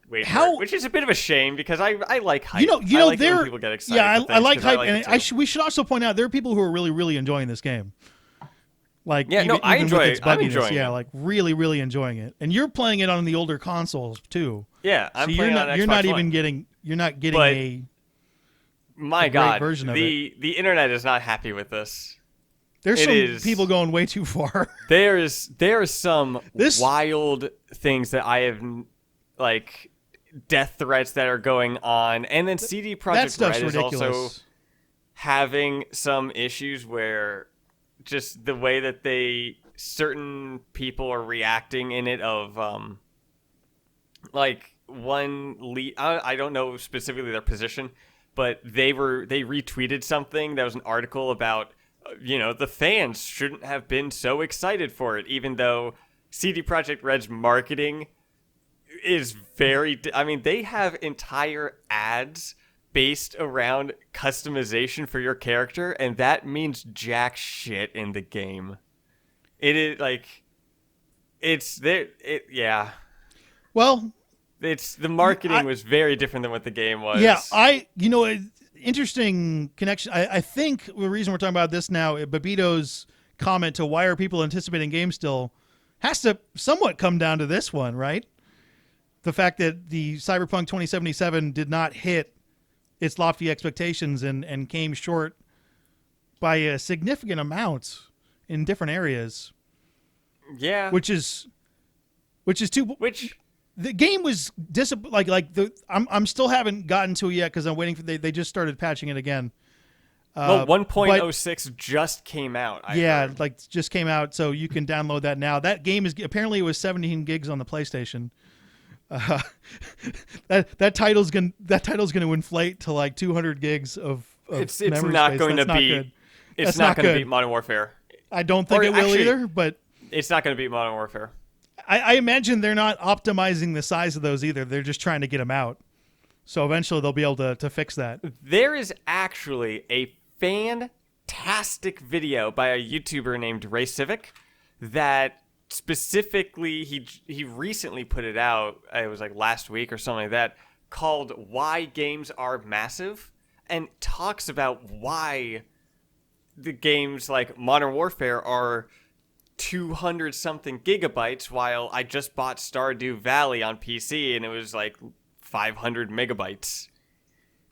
wait, which is a bit of a shame because I like hype. You know, I like it when people get excited. Yeah, for I like things, 'cause hype, like and it too. we should also point out there are people who are really, really enjoying this game. Like, Yeah, no, I even enjoy with it. its I'm bugginess, enjoying yeah, it. like really, really enjoying it. And you're playing it on the older consoles too. Yeah, I'm so playing on Xbox you're not One. even getting But a My a great God, version of the internet is not happy with this. There's It some is- people going way too far. There is some This- wild things that I have, like death threats that are going on, and then CD That Projekt stuff's Red is ridiculous. also having some issues where just the way that certain people are reacting in it of like one lead. I don't know specifically their position, but they retweeted something that was an article about the fans shouldn't have been so excited for it, even though CD Projekt Red's marketing is very. I mean, they have entire ads based around customization for your character, and that means jack shit in the game. It is like, it's there. Yeah. Well, It's the marketing was very different than what the game was. yeah, interesting connection. I think the reason we're talking about this now, Babito's comment to why are people anticipating games still, has to somewhat come down to this one, right? The fact that the Cyberpunk 2077 did not hit its lofty expectations and came short by a significant amount in different areas. Yeah. Which is too. The game was I'm still haven't gotten to it yet because I'm waiting for they just started patching it again. Well, 1.06 just came out. I heard. Like just came out, so you can download that now. That game is apparently it was 17 gigs on the PlayStation. That title's gonna inflate to like 200 gigs of It's memory not space. going That's to not be. good. It's That's not not going to good. beat Modern Warfare. I don't think Or it will actually- either, but It's not going to beat Modern Warfare. I imagine they're not optimizing the size of those either. They're just trying to get them out. So eventually they'll be able to fix that. There is actually a fantastic video by a YouTuber named Ray Civic that specifically he recently put it out. It was like last week or something like that, called "Why Games Are Massive," and talks about why the games like Modern Warfare are 200 something gigabytes, while I just bought Stardew Valley on PC and it was like 500 megabytes.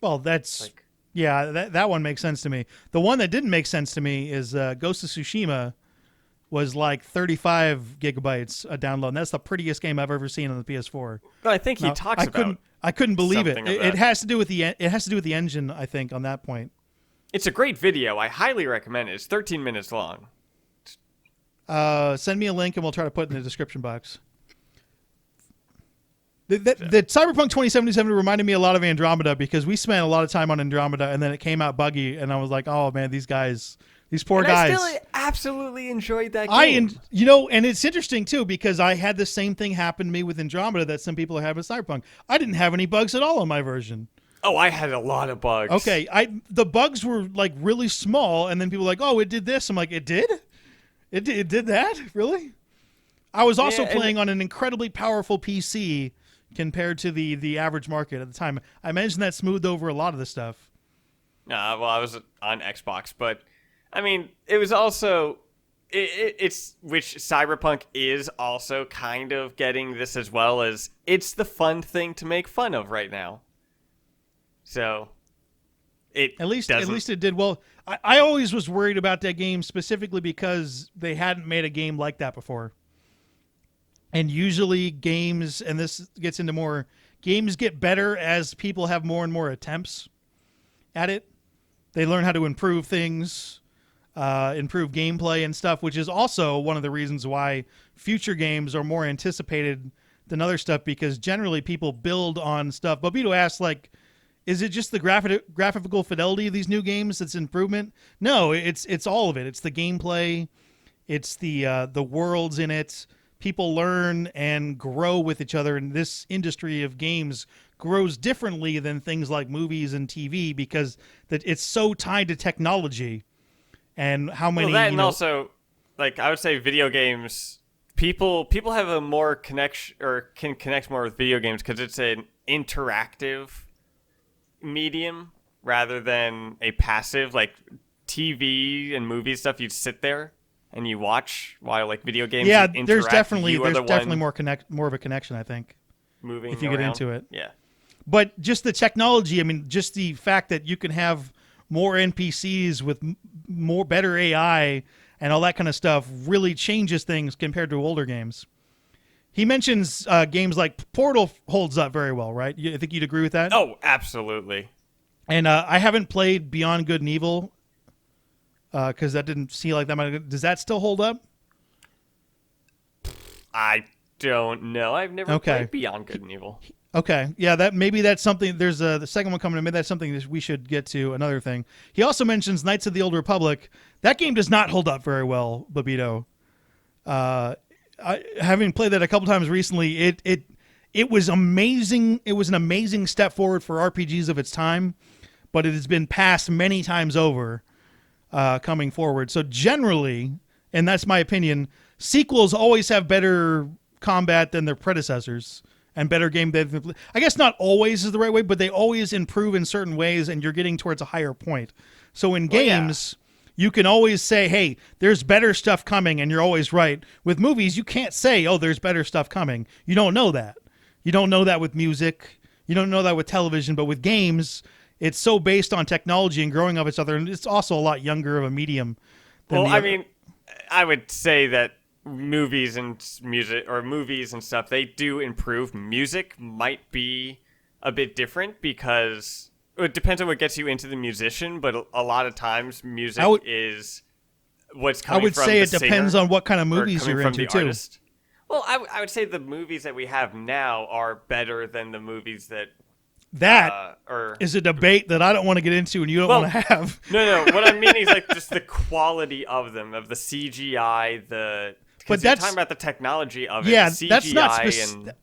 Well, that's Like, yeah, that one makes sense to me. The one that didn't make sense to me is Ghost of Tsushima was like 35 gigabytes a download. And that's the prettiest game I've ever seen on the PS4. no, I think he talks about. I couldn't believe it. something of It that. has to do with the engine, I think, on that point. It's a great video. I highly recommend it. It's 13 minutes long. Send me a link and we'll try to put it in the description box. The Cyberpunk 2077 reminded me a lot of Andromeda because we spent a lot of time on Andromeda, and then it came out buggy, and I was like, oh man, these poor guys. I still absolutely enjoyed that game. And it's interesting too because I had the same thing happen to me with Andromeda that some people have with Cyberpunk. I didn't have any bugs at all in my version. Oh, I had a lot of bugs. Okay, the bugs were like really small, and then people were like, oh, it did this. I'm like, it did? It did that? Really? I was also playing on an incredibly powerful PC compared to the average market at the time. I mentioned that smoothed over a lot of the stuff. Well, I was on Xbox, but I mean, it was also it's which Cyberpunk is also kind of getting this as well as it's the fun thing to make fun of right now. So at least it did well. I always was worried about that game specifically because they hadn't made a game like that before. And usually games, and this gets into more, games get better as people have more and more attempts at it. They learn how to improve things, improve gameplay and stuff, which is also one of the reasons why future games are more anticipated than other stuff, because generally people build on stuff. Bobito asks, like, is it just the graphical fidelity of these new games that's improvement? No, it's all of it. It's the gameplay. It's the worlds in it. People learn and grow with each other, and this industry of games grows differently than things like movies and TV because it's so tied to technology and how many. Well, that and also, like I would say, video games. People have a more connection or can connect more with video games because it's an interactive medium rather than a passive like TV and movie stuff. You'd sit there and you watch while like video games. Yeah, interact. there's definitely more of a connection, I think. Moving if you around. get into it. Yeah. But just the technology, I mean, just the fact that you can have more NPCs with better AI and all that kind of stuff really changes things compared to older games. He mentions games like Portal holds up very well, right? I think you'd agree with that? Oh, absolutely. And I haven't played Beyond Good and Evil because that didn't seem like that might. Does that still hold up? I don't know. I've never played Beyond Good and Evil. Okay, yeah, that's something. There's the second one coming. Maybe that's something that we should get to. Another thing. He also mentions Knights of the Old Republic. That game does not hold up very well, Babito. Having played that a couple times recently, it was amazing. It was an amazing step forward for RPGs of its time, but it has been passed many times over coming forward. So generally, and that's my opinion, sequels always have better combat than their predecessors and better game. I guess not always is the right way, but they always improve in certain ways, and you're getting towards a higher point. So in games, you can always say, hey, there's better stuff coming, and you're always right. With movies, you can't say, oh, there's better stuff coming. You don't know that. You don't know that with music. You don't know that with television. But with games, it's so based on technology and growing of each other, and it's also a lot younger of a medium. I mean, I would say that movies and music or movies and stuff, they do improve. Music might be a bit different because it depends on what gets you into the musician, but a lot of times music is what's coming from the singer. I would say it depends on what kind of movies you're into too. Artist. Well, I would say the movies that we have now are better than the movies that is a debate that I don't want to get into and you don't want to have. No. What I mean is like just the quality of them, of the CGI, But you're talking about the technology of it. Yeah, the CGI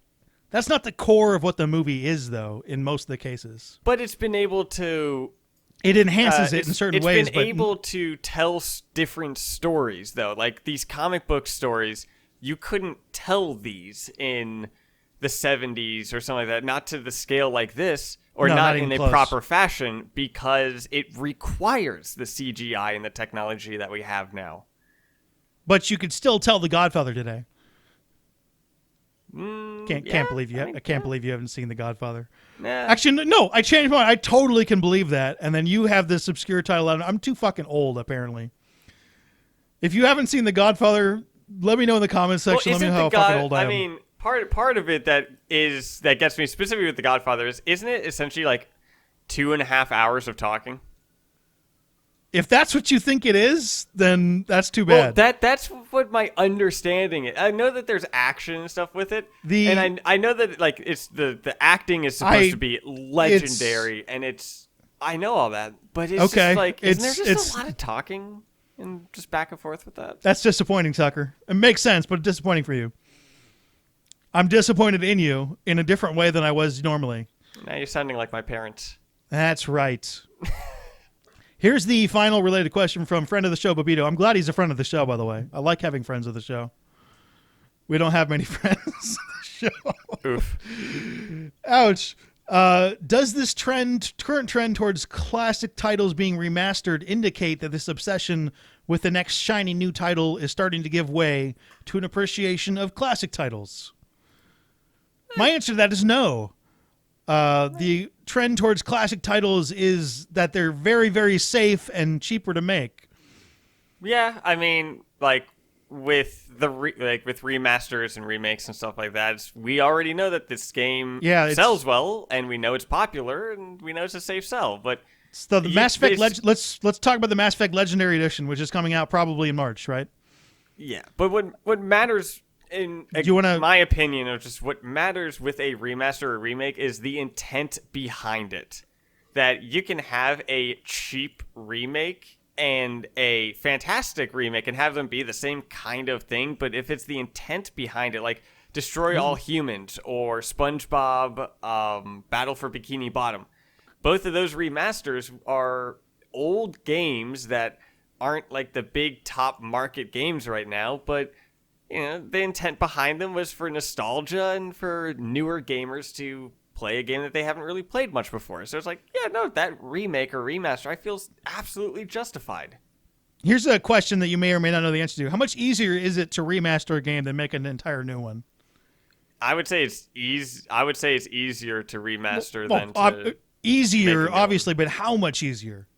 that's not the core of what the movie is, though, in most of the cases. But it's been able to... It enhances it in certain ways. It's been able to tell different stories, though. Like, these comic book stories, you couldn't tell these in the 70s or something like that. Not to the scale like this, or not in a proper fashion, because it requires the CGI and the technology that we have now. But you could still tell The Godfather today. Can't believe you haven't seen The Godfather. Nah. Actually, no, I changed my mind. I totally can believe that. And then you have this obscure title. I'm too fucking old, apparently. If you haven't seen The Godfather, let me know in the comments section. Let me know how fucking old I am. I mean, part of it that gets me specifically with The Godfather isn't it essentially like 2.5 hours of talking? If that's what you think it is, then that's too Well, bad. that's what my understanding is. I know that there's action and stuff with it, and I know that like it's the acting is supposed to be legendary, and I know all that, but it's just like isn't there just a lot of talking and just back and forth with that? That's disappointing, Tucker. It makes sense, but disappointing for you. I'm disappointed in you in a different way than I was normally. Now you're sounding like my parents. That's right. Here's the final related question from friend of the show, Babito. I'm glad he's a friend of the show, by the way. I like having friends of the show. We don't have many friends of the show. Oof. Ouch. Does this current trend towards classic titles being remastered indicate that this obsession with the next shiny new title is starting to give way to an appreciation of classic titles? My answer to that is no. The trend towards classic titles is that they're very, very safe and cheaper to make. Yeah, I mean, like with with remasters and remakes and stuff like that, we already know that this game sells well, and we know it's popular, and we know it's a safe sell. But so the Mass Effect let's talk about the Mass Effect Legendary Edition, which is coming out probably in March, right? Yeah, but what matters in my opinion of just what matters with a remaster or remake is the intent behind it. That you can have a cheap remake and a fantastic remake and have them be the same kind of thing, but if it's the intent behind it, like Destroy All Humans or SpongeBob Battle for Bikini Bottom, both of those remasters are old games that aren't like the big top market games right now, but you know, the intent behind them was for nostalgia and for newer gamers to play a game that they haven't really played much before. So it's like, yeah, no, that remake or remaster, I feel absolutely justified. Here's a question that you may or may not know the answer to. How much easier is it to remaster a game than make an entire new one? I would say it's easier to remaster than to easier, obviously, but how much easier?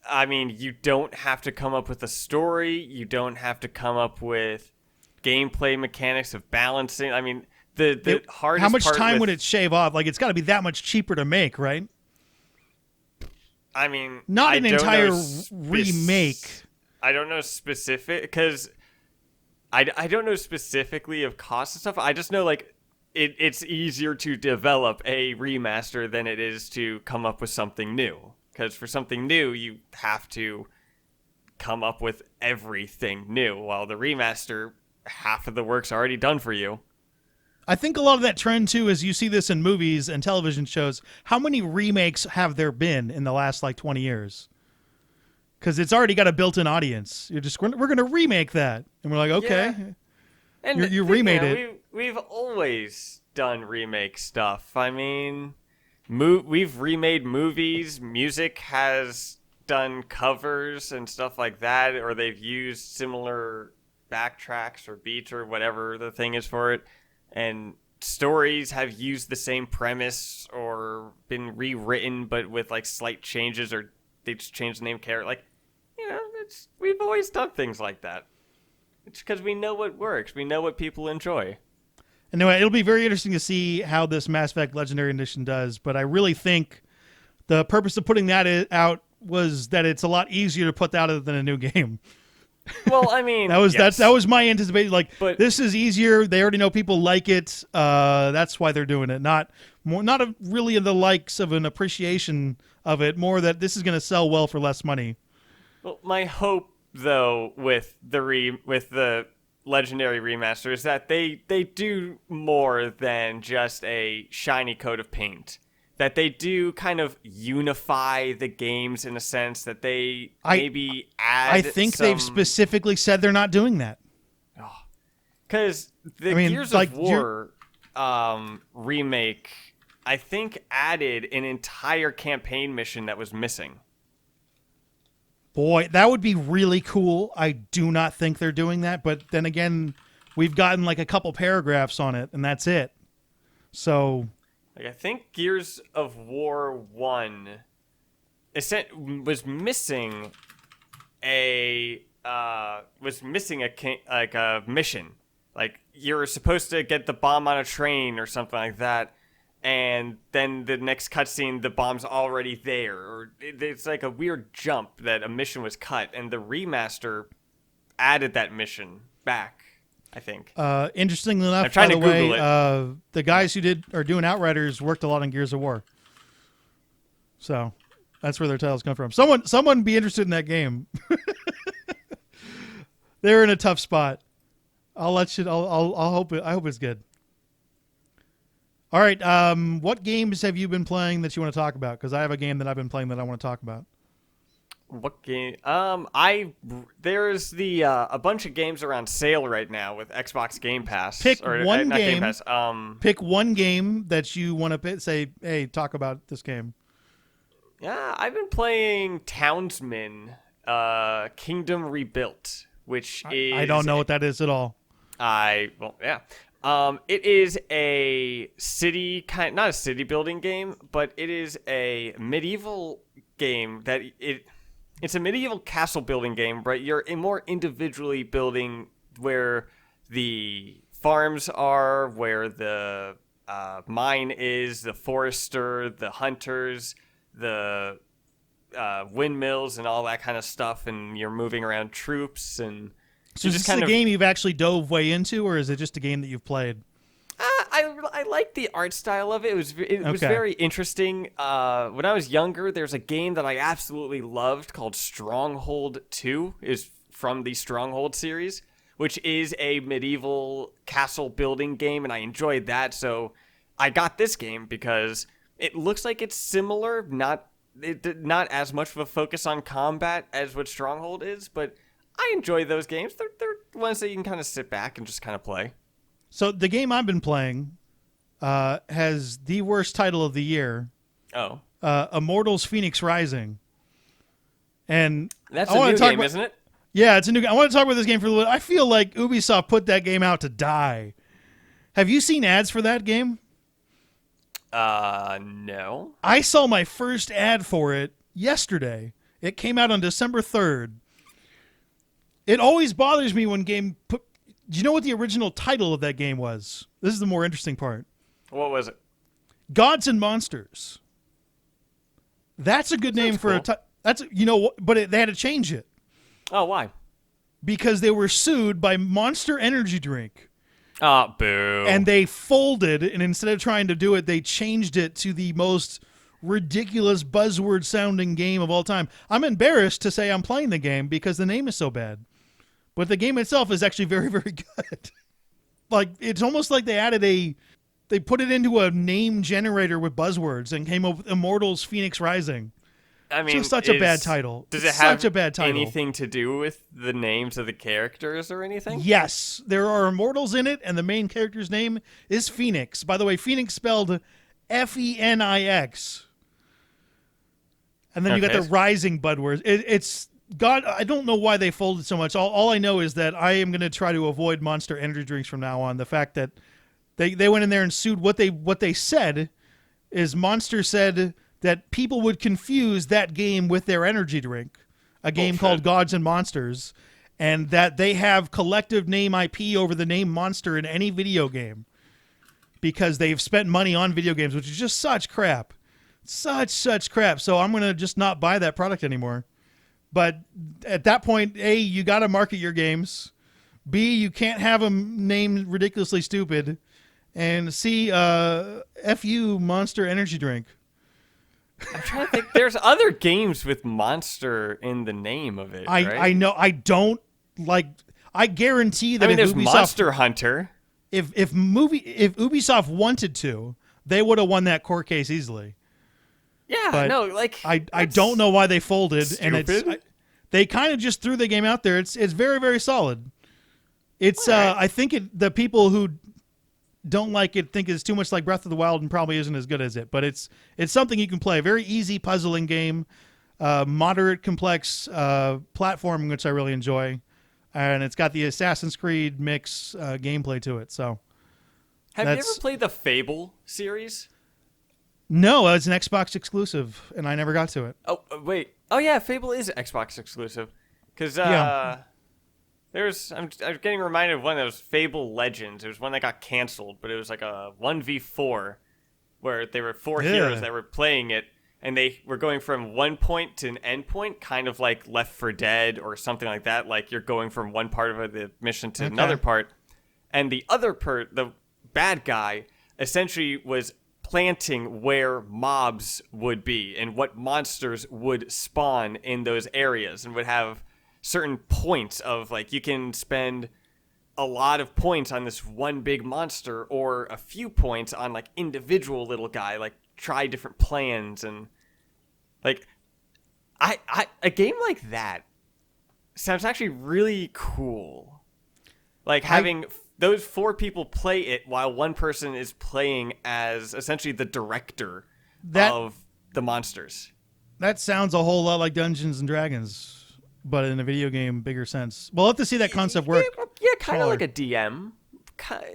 I mean, you don't have to come up with a story. You don't have to come up with gameplay mechanics of balancing. I mean, the hardest how much part time would it shave off? Like, it's got to be that much cheaper to make, right? I mean, not an entire remake. I don't know specific because I don't know specifically of cost and stuff. I just know like it's easier to develop a remaster than it is to come up with something new. Because for something new, you have to come up with everything new, while the remaster, half of the work's already done for you. I think a lot of that trend, too, is you see this in movies and television shows. How many remakes have there been in the last, 20 years? Because it's already got a built-in audience. You're just, we're going to remake that. And we're like, okay. Yeah. And you remade it. We've always done remake stuff. I mean, we've remade movies. Music has done covers and stuff like that, or they've used similar backtracks or beats or whatever the thing is for it. And stories have used the same premise or been rewritten, but with slight changes, or they just changed the name character. We've always done things like that. It's because we know what works. We know what people enjoy. Anyway, it'll be very interesting to see how this Mass Effect Legendary Edition does, but I really think the purpose of putting that out was that it's a lot easier to put that out than a new game. Well, I mean, that was my anticipation. This is easier. They already know people like it. That's why they're doing it. Not really in the likes of an appreciation of it. More that this is going to sell well for less money. Well, my hope though with the Legendary remaster is that they do more than just a shiny coat of paint. That they do kind of unify the games in a sense that they maybe add. I think they've specifically said they're not doing that. Because Gears of War remake, I think, added an entire campaign mission that was missing. Boy, that would be really cool. I do not think they're doing that, but then again, we've gotten a couple paragraphs on it, and that's it. So, I think Gears of War 1 was missing a mission. You're supposed to get the bomb on a train or something like that, and then the next cutscene, the bomb's already there, or it's like a weird jump that a mission was cut, and the remaster added that mission back, I think. Interestingly enough, I'm trying by to the way, Google it. the guys who are doing Outriders worked a lot on Gears of War. So that's where their titles come from. Someone be interested in that game. They're in a tough spot. I'll let you. I'll hope. I hope it's good. All right. What games have you been playing that you want to talk about? Because I have a game that I've been playing that I want to talk about. What game? There's a bunch of games are on sale right now with Xbox Game Pass. Pick one not game. Game Pass. Pick one game that you want to say. Hey, talk about this game. Yeah, I've been playing Townsman, Kingdom Rebuilt, which is I don't know what that is at all. Yeah. It is a not a city building game, but it is a medieval game it's a medieval castle building game, but you're more individually building where the farms are, where the mine is, the forester, the hunters, the windmills, and all that kind of stuff, and you're moving around troops and. So is this a game you've actually dove way into, or is it just a game that you've played? I like the art style of it. It was very interesting. When I was younger, there's a game that I absolutely loved called Stronghold 2. Is from the Stronghold series, which is a medieval castle building game, and I enjoyed that. So I got this game because it looks like it's similar, not as much of a focus on combat as what Stronghold is, but I enjoy those games. They're ones that you can kind of sit back and just kind of play. So the game I've been playing has the worst title of the year. Oh. Immortals Phoenix Rising. And that's a new game, isn't it? Yeah, it's a new game. I want to talk about this game for a little bit. I feel like Ubisoft put that game out to die. Have you seen ads for that game? No. I saw my first ad for it yesterday. It came out on December 3rd. It always bothers me when do you know what the original title of that game was? This is the more interesting part. What was it? Gods and Monsters. That's a good name for cool. but they had to change it. Oh, why? Because they were sued by Monster Energy Drink. Oh, boo. And they folded, and instead of trying to do it, they changed it to the most ridiculous buzzword-sounding game of all time. I'm embarrassed to say I'm playing the game because the name is so bad. But the game itself is actually very, very good. Like, it's almost like they put it into a name generator with buzzwords and came up with Immortals Phoenix Rising. I mean, it's such a bad title. Does it have such a bad title. anything to do with the names of the characters or anything? Yes, there are immortals in it, and the main character's name is Phoenix. By the way, Phoenix spelled F-E-N-I-X. And then you got the rising buzzwords. It's God. I don't know why they folded so much. All I know is that I am going to try to avoid Monster Energy drinks from now on. The fact that they went in there and sued. What they said is Monster said that people would confuse that game with their energy drink, a game called Gods and Monsters, and that they have collective name IP over the name Monster in any video game because they've spent money on video games, which is just such crap. Such crap. So I'm going to just not buy that product anymore. But at that point, A, you got to market your games. B, you can't have them named ridiculously stupid. And C, F you, Monster Energy Drink. I'm trying to think. There's other games with Monster in the name of it, right? I know. I don't like. I guarantee that there's Ubisoft, Monster Hunter. If Ubisoft wanted to, they would have won that court case easily. Yeah, but no, like I don't know why they folded, stupid. and they kind of just threw the game out there. It's very, very solid. It's right. I think the people who don't like it think it's too much like Breath of the Wild and probably isn't as good as it, but it's something you can play. Very easy puzzling game, moderate complex platforming, which I really enjoy, and it's got the Assassin's Creed mix gameplay to it. So, have you ever played the Fable series? No, it's an Xbox exclusive, and I never got to it. Oh wait, oh yeah, Fable is Xbox exclusive, because I'm getting reminded of one that was Fable Legends. It was one that got canceled, but it was like a 1v4 where there were 4 Yeah. heroes that were playing it, and they were going from one point to an end point, kind of like Left 4 Dead or something like that. Like you're going from one part of the mission to another part, and the other the bad guy, essentially was planting where mobs would be and what monsters would spawn in those areas, and would have certain points of like you can spend a lot of points on this one big monster or a few points on like individual little guy, like try different plans. And like I a game like that sounds actually really cool, like having those 4 people play it while one person is playing as essentially the director of the monsters. That sounds a whole lot like Dungeons and Dragons, but in a video game, bigger sense. We'll have to see that concept work. Yeah, kind of like a DM,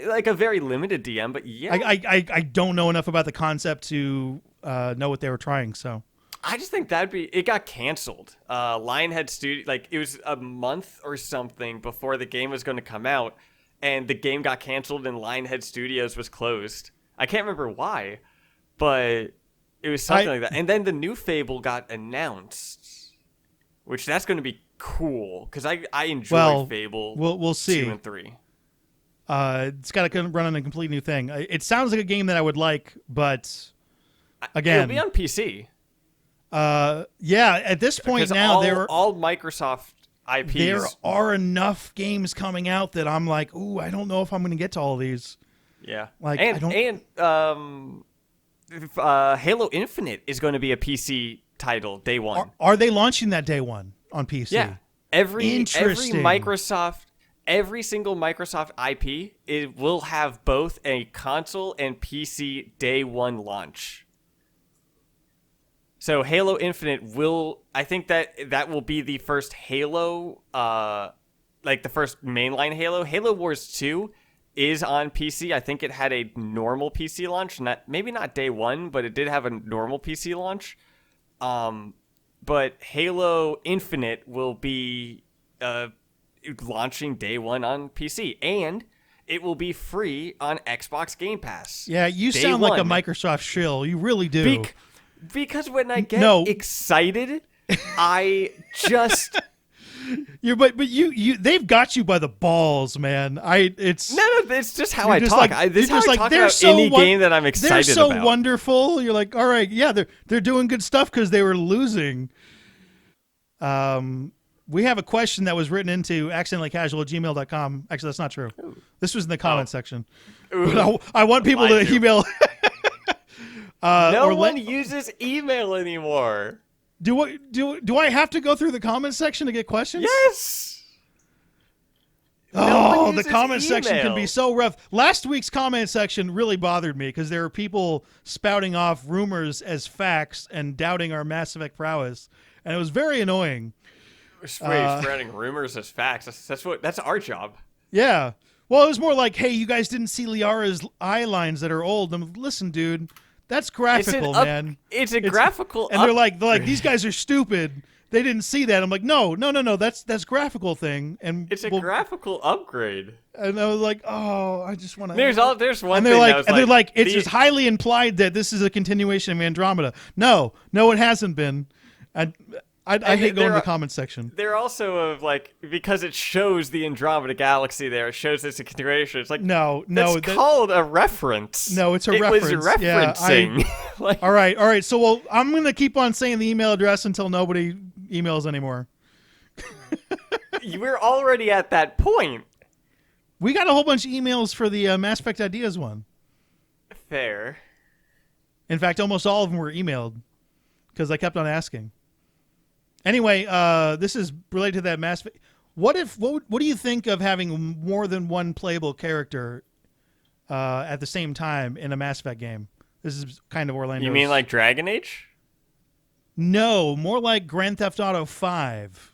like a very limited DM, but yeah. I don't know enough about the concept to know what they were trying, so. I just think it got canceled. Lionhead Studio, like it was a month or something before the game was going to come out, and the game got canceled and Lionhead Studios was closed. I can't remember why, but it was something like that. And then the new Fable got announced, which that's going to be cool because I enjoy Fable. We'll see. 2 and 3. It's got to run on a completely new thing. It sounds like a game that I would like, but again, it'll be on PC. Yeah. At this point now, all Microsoft IPs. There are enough games coming out that I'm like, ooh, I don't know if I'm going to get to all these. Yeah. Like, Halo Infinite is going to be a PC title day one. Are they launching that day one on PC? Yeah. Every Microsoft, every single Microsoft IP, it will have both a console and PC day one launch. So Halo Infinite I think that will be the first Halo, like the first mainline Halo. Halo Wars 2 is on PC. I think it had a normal PC launch, maybe not day one, but it did have a normal PC launch. But Halo Infinite will be launching day one on PC, and it will be free on Xbox Game Pass. Yeah, you sound like a Microsoft shill. You really do. Because when I get excited, I just but you they've got you by the balls, man. It's just how I talk. This is how I talk about any game that I'm excited about. They're so wonderful. You're like, all right, yeah, they're doing good stuff because they were losing. We have a question that was written into accidentallycasual@gmail.com. Actually, that's not true. Ooh. This was in the comment section. But I want people to email. No one uses email anymore. Do I have to go through the comment section to get questions? Yes. Oh, the comment section can be so rough. Last week's comment section really bothered me because there were people spouting off rumors as facts and doubting our Mass Effect prowess, and it was very annoying. Spreading rumors as facts. That's our job. Yeah. Well, it was more like, hey, you guys didn't see Liara's eye lines that are old. I'm like, listen, dude. That's graphical, man. It's graphical. And they're like, these guys are stupid. They didn't see that. I'm like, no. That's graphical thing. And it's a graphical upgrade. And I was like, oh, I just want to. There's one. And they're like, it's just highly implied that this is a continuation of Andromeda. No, it hasn't been. I hate going to the comment section. They're also because it shows the Andromeda galaxy there. It shows it's a continuation. It's like it's called a reference. No, it's a reference. It was referencing. Yeah, all right. So I'm going to keep on saying the email address until nobody emails anymore. We're already at that point. We got a whole bunch of emails for the Mass Effect Ideas one. Fair. In fact, almost all of them were emailed because I kept on asking. Anyway, this is related to that Mass Effect. What do you think of having more than one playable character at the same time in a Mass Effect game? This is kind of Orlando's. You mean like Dragon Age? No, more like Grand Theft Auto 5.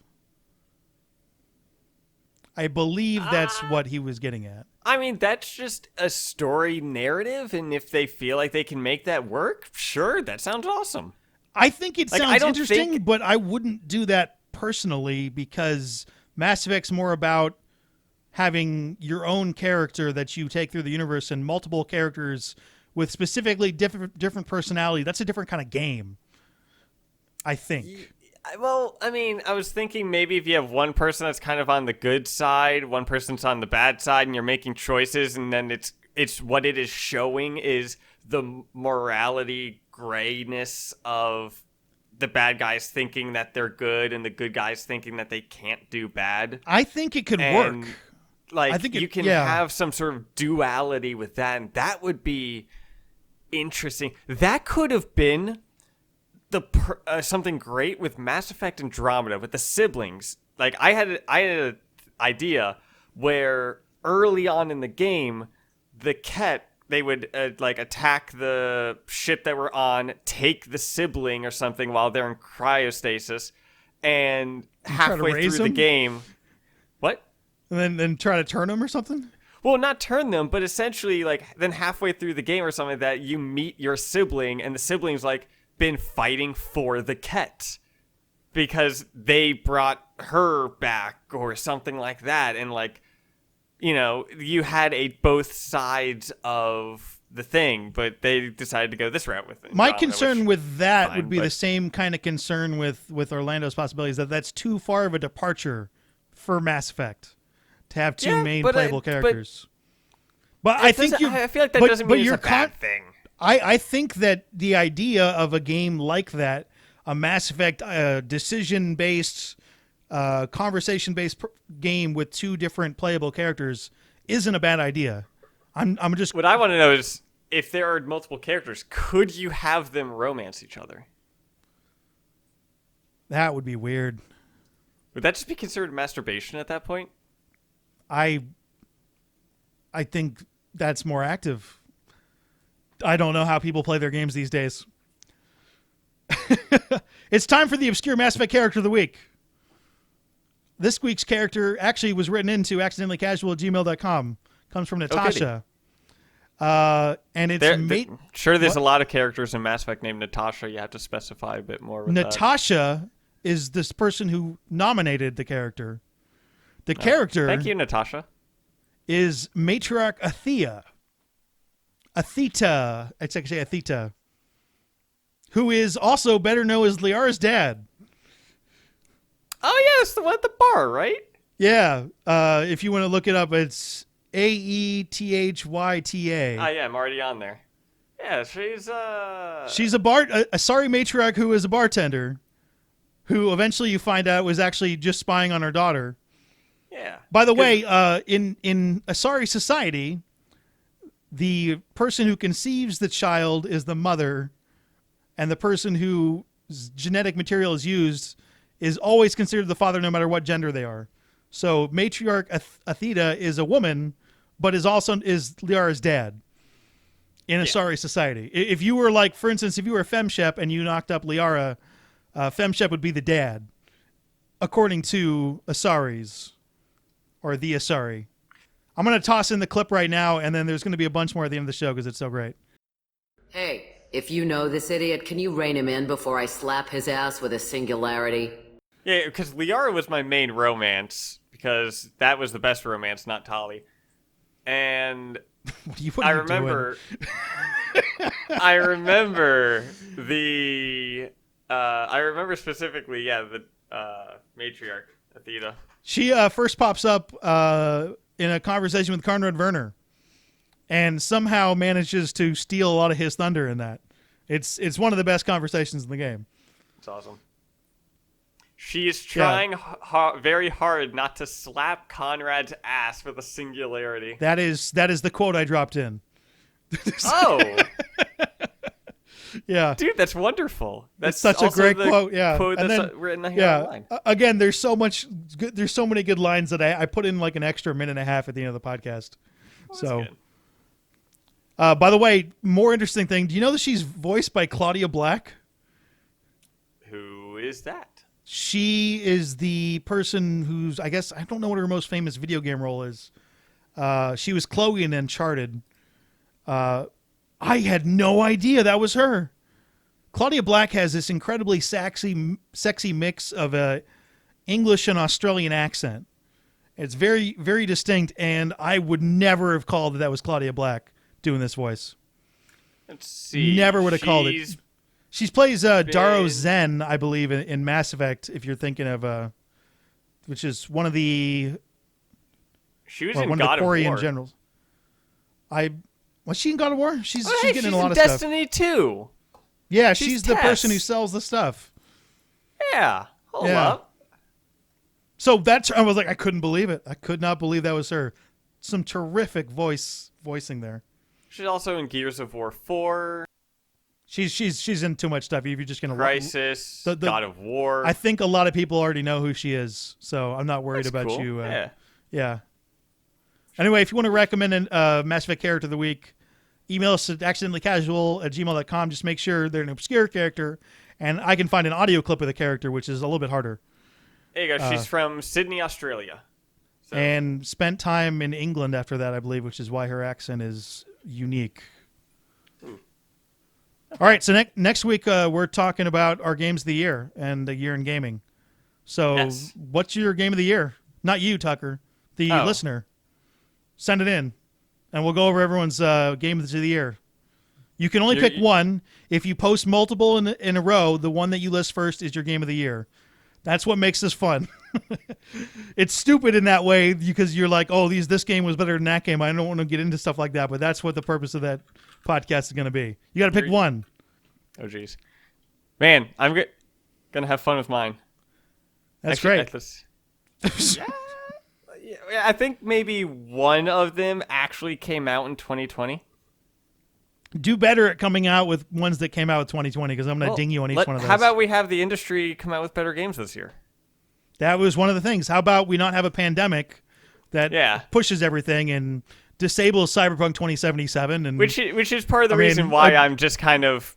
I believe that's what he was getting at. I mean, that's just a story narrative, and if they feel like they can make that work, sure, that sounds awesome. I think it sounds interesting, but I wouldn't do that personally because Mass Effect's more about having your own character that you take through the universe and multiple characters with specifically different personality, that's a different kind of game, I think. Well, I mean, I was thinking maybe if you have one person that's kind of on the good side, one person's on the bad side, and you're making choices, and then it's what it is showing is the morality grayness of the bad guys thinking that they're good and the good guys thinking that they can't do bad. I think it could work. Like, I think you can have some sort of duality with that, and that would be interesting. That could have been something great with Mass Effect Andromeda with the siblings. Like, I had an idea where early on in the game, the Ket, they would attack the ship that we're on, take the sibling or something while they're in cryostasis, and halfway through the game, what? And then try to turn them or something? Well, not turn them, but essentially, like, then halfway through the game or something like that, you meet your sibling, and the sibling's like been fighting for the Ket because they brought her back or something like that, and like, you know, you had both sides of the thing, but they decided to go this route with it. My concern with that would be the same kind of concern with Orlando's possibilities, that's too far of a departure for Mass Effect to have two main playable characters. But I think I feel like that doesn't mean it's a bad thing. I think that the idea of a game like that, a Mass Effect decision-based, conversation-based game with two different playable characters, isn't a bad idea. I'm just. What I want to know is, if there are multiple characters, could you have them romance each other? That would be weird. Would that just be considered masturbation at that point? I think that's more active. I don't know how people play their games these days. It's time for the obscure Mass Effect character of the week. This week's character actually was written into accidentallycasual@gmail.com. Comes from Natasha. And it's sure, there's a lot of characters in Mass Effect named Natasha. You have to specify a bit more with Natasha is this person who nominated the character. The character... Thank you, Natasha. ...is Matriarch Athea. Atheta. It's actually Atheta. Who is also better known as Liara's dad. Oh, yeah, it's the one at the bar, right? Yeah. If you want to look it up, it's Aethyta. Oh, yeah, I'm already on there. Yeah, she's a sorry matriarch who is a bartender, who eventually you find out was actually just spying on her daughter. Yeah. By the way, in a sorry society, the person who conceives the child is the mother, and the person whose genetic material is used is always considered the father no matter what gender they are. So matriarch Atheta is a woman, but is Liara's dad in a sorry society. If you were like, for instance, if you were a femshep and you knocked up Liara, femshep would be the dad, according to Asaris, or the Asari. I'm going to toss in the clip right now, and then there's going to be a bunch more at the end of the show because it's so great. Hey, if you know this idiot, can you rein him in before I slap his ass with a singularity? Yeah, because Liara was my main romance, because that was the best romance, not Tali. And I remember specifically, the matriarch, Athena. She first pops up in a conversation with Conrad Werner, and somehow manages to steal a lot of his thunder in that. It's one of the best conversations in the game. It's awesome. She is trying very hard not to slap Conrad's ass with a singularity. That is the quote I dropped in. Oh. Yeah. Dude, that's wonderful. That's such a great quote. Yeah. Quote and that's then, written here online. Again, there's so many good lines that I put in like an extra minute and a half at the end of the podcast. So, by the way, more interesting thing. Do you know that she's voiced by Claudia Black? Who is that? She is the person who's, I guess, I don't know what her most famous video game role is. She was Chloe in Uncharted. I had no idea that was her. Claudia Black has this incredibly sexy mix of a English and Australian accent. It's very, very distinct, and I would never have called that was Claudia Black doing this voice. Let's see. Never would have called it. She plays Daro Zen, I believe, in Mass Effect. If you're thinking of, which is one of the in one God of the Quarian of War. generals. Was she in God of War? She's Hey, getting she's a lot in of Destiny stuff. too. Yeah, she's the Tess. person who sells the stuff. Yeah. Hold Yeah. up. So I was like, I couldn't believe it. I could not believe that was her. Some terrific voicing there. She's also in Gears of War 4. She's in too much stuff. If you're just gonna Crisis, God of War. I think a lot of people already know who she is, so I'm not worried That's about cool. you. Yeah. Anyway, if you want to recommend a Mass Effect character of the week, email us at accidentallycasual@gmail.com. Just make sure they're an obscure character, and I can find an audio clip of the character, which is a little bit harder. There you go. She's from Sydney, Australia. So. And spent time in England after that, I believe, which is why her accent is unique. All right, so next week we're talking about our games of the year and the year in gaming. So Yes. What's your game of the year? Not you, Tucker, the listener. Send it in, and we'll go over everyone's game of the year. You can only pick one. If you post multiple in a row, the one that you list first is your game of the year. That's what makes this fun. It's stupid in that way because you're like, oh, this game was better than that game. I don't want to get into stuff like that, but that's what the purpose of that podcast is going to be. You got to pick one. Oh, jeez. Man, I'm going to have fun with mine. That's great. Yeah. I think maybe one of them actually came out in 2020. Do better at coming out with ones that came out in 2020 because I'm going to ding you on each one of those. How about we have the industry come out with better games this year? That was one of the things. How about we not have a pandemic that pushes everything and disables Cyberpunk 2077? And which is part of the reason why I'm just kind of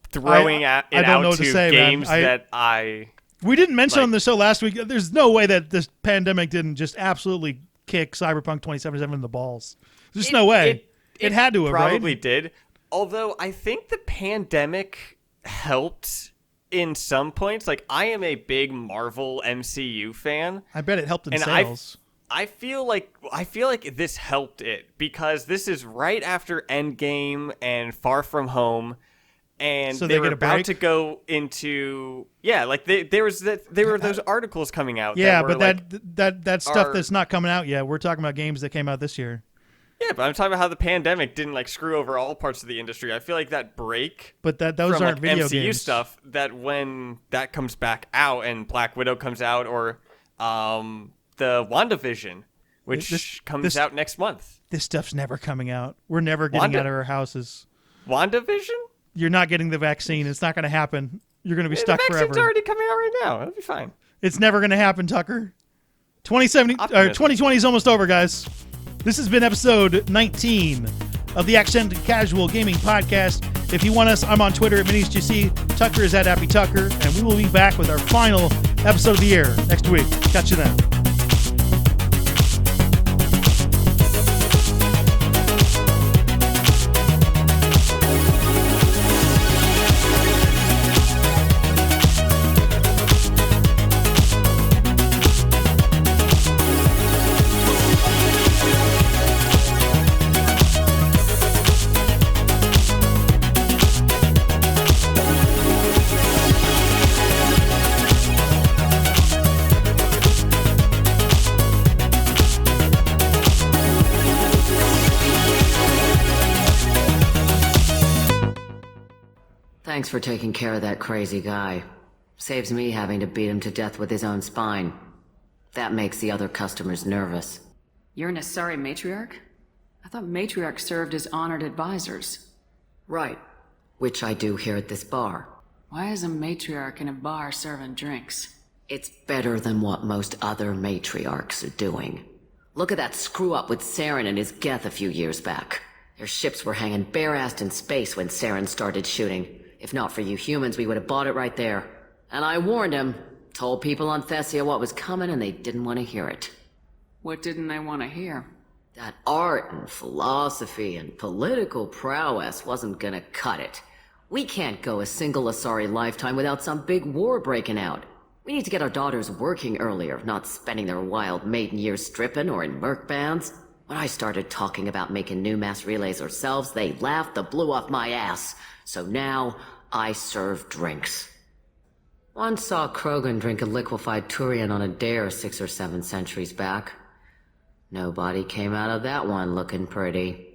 throwing it out to games that I... We didn't mention on the show last week, there's no way that this pandemic didn't just absolutely kick Cyberpunk 2077 in the balls. There's no way. It had to have, probably right? did. Although I think the pandemic helped in some points. Like, I am a big Marvel MCU fan. I bet it helped in and sales. I feel like this helped it because this is right after Endgame and Far From Home. And so they were get a about break? to go into like there were those articles coming out. Yeah, that were but that stuff that's not coming out yet. We're talking about games that came out this year. Yeah, but I'm talking about how the pandemic didn't screw over all parts of the industry. I feel like that break, but those from aren't video MCU games stuff. That when that comes back out and Black Widow comes out, or the WandaVision, which comes out next month. This stuff's never coming out. We're never getting out of our houses. WandaVision? You're not getting the vaccine. It's not going to happen. You're going to be stuck forever. The vaccine's already coming out right now. It'll be fine. It's never going to happen, Tucker. 2020 is almost over, guys. This has been episode 19 of the Accidental Casual Gaming Podcast. If you want us, I'm on Twitter at MiniusGC. Tucker is at Appy Tucker. And we will be back with our final episode of the year next week. Catch you then. Thanks for taking care of that crazy guy. Saves me having to beat him to death with his own spine. That makes the other customers nervous. You're an Asari matriarch? I thought matriarchs served as honored advisors. Right. Which I do here at this bar. Why is a matriarch in a bar serving drinks? It's better than what most other matriarchs are doing. Look at that screw-up with Saren and his Geth a few years back. Their ships were hanging bare-assed in space when Saren started shooting. If not for you humans, we would have bought it right there. And I warned him. Told people on Thessia what was coming and they didn't want to hear it. What didn't they want to hear? That art and philosophy and political prowess wasn't gonna cut it. We can't go a single Asari lifetime without some big war breaking out. We need to get our daughters working earlier, not spending their wild maiden years stripping or in merc bands. When I started talking about making new mass relays ourselves, they laughed the blue off my ass. So now, I serve drinks. Once saw Krogan drink a liquefied Turian on a dare 6 or 7 centuries back. Nobody came out of that one looking pretty.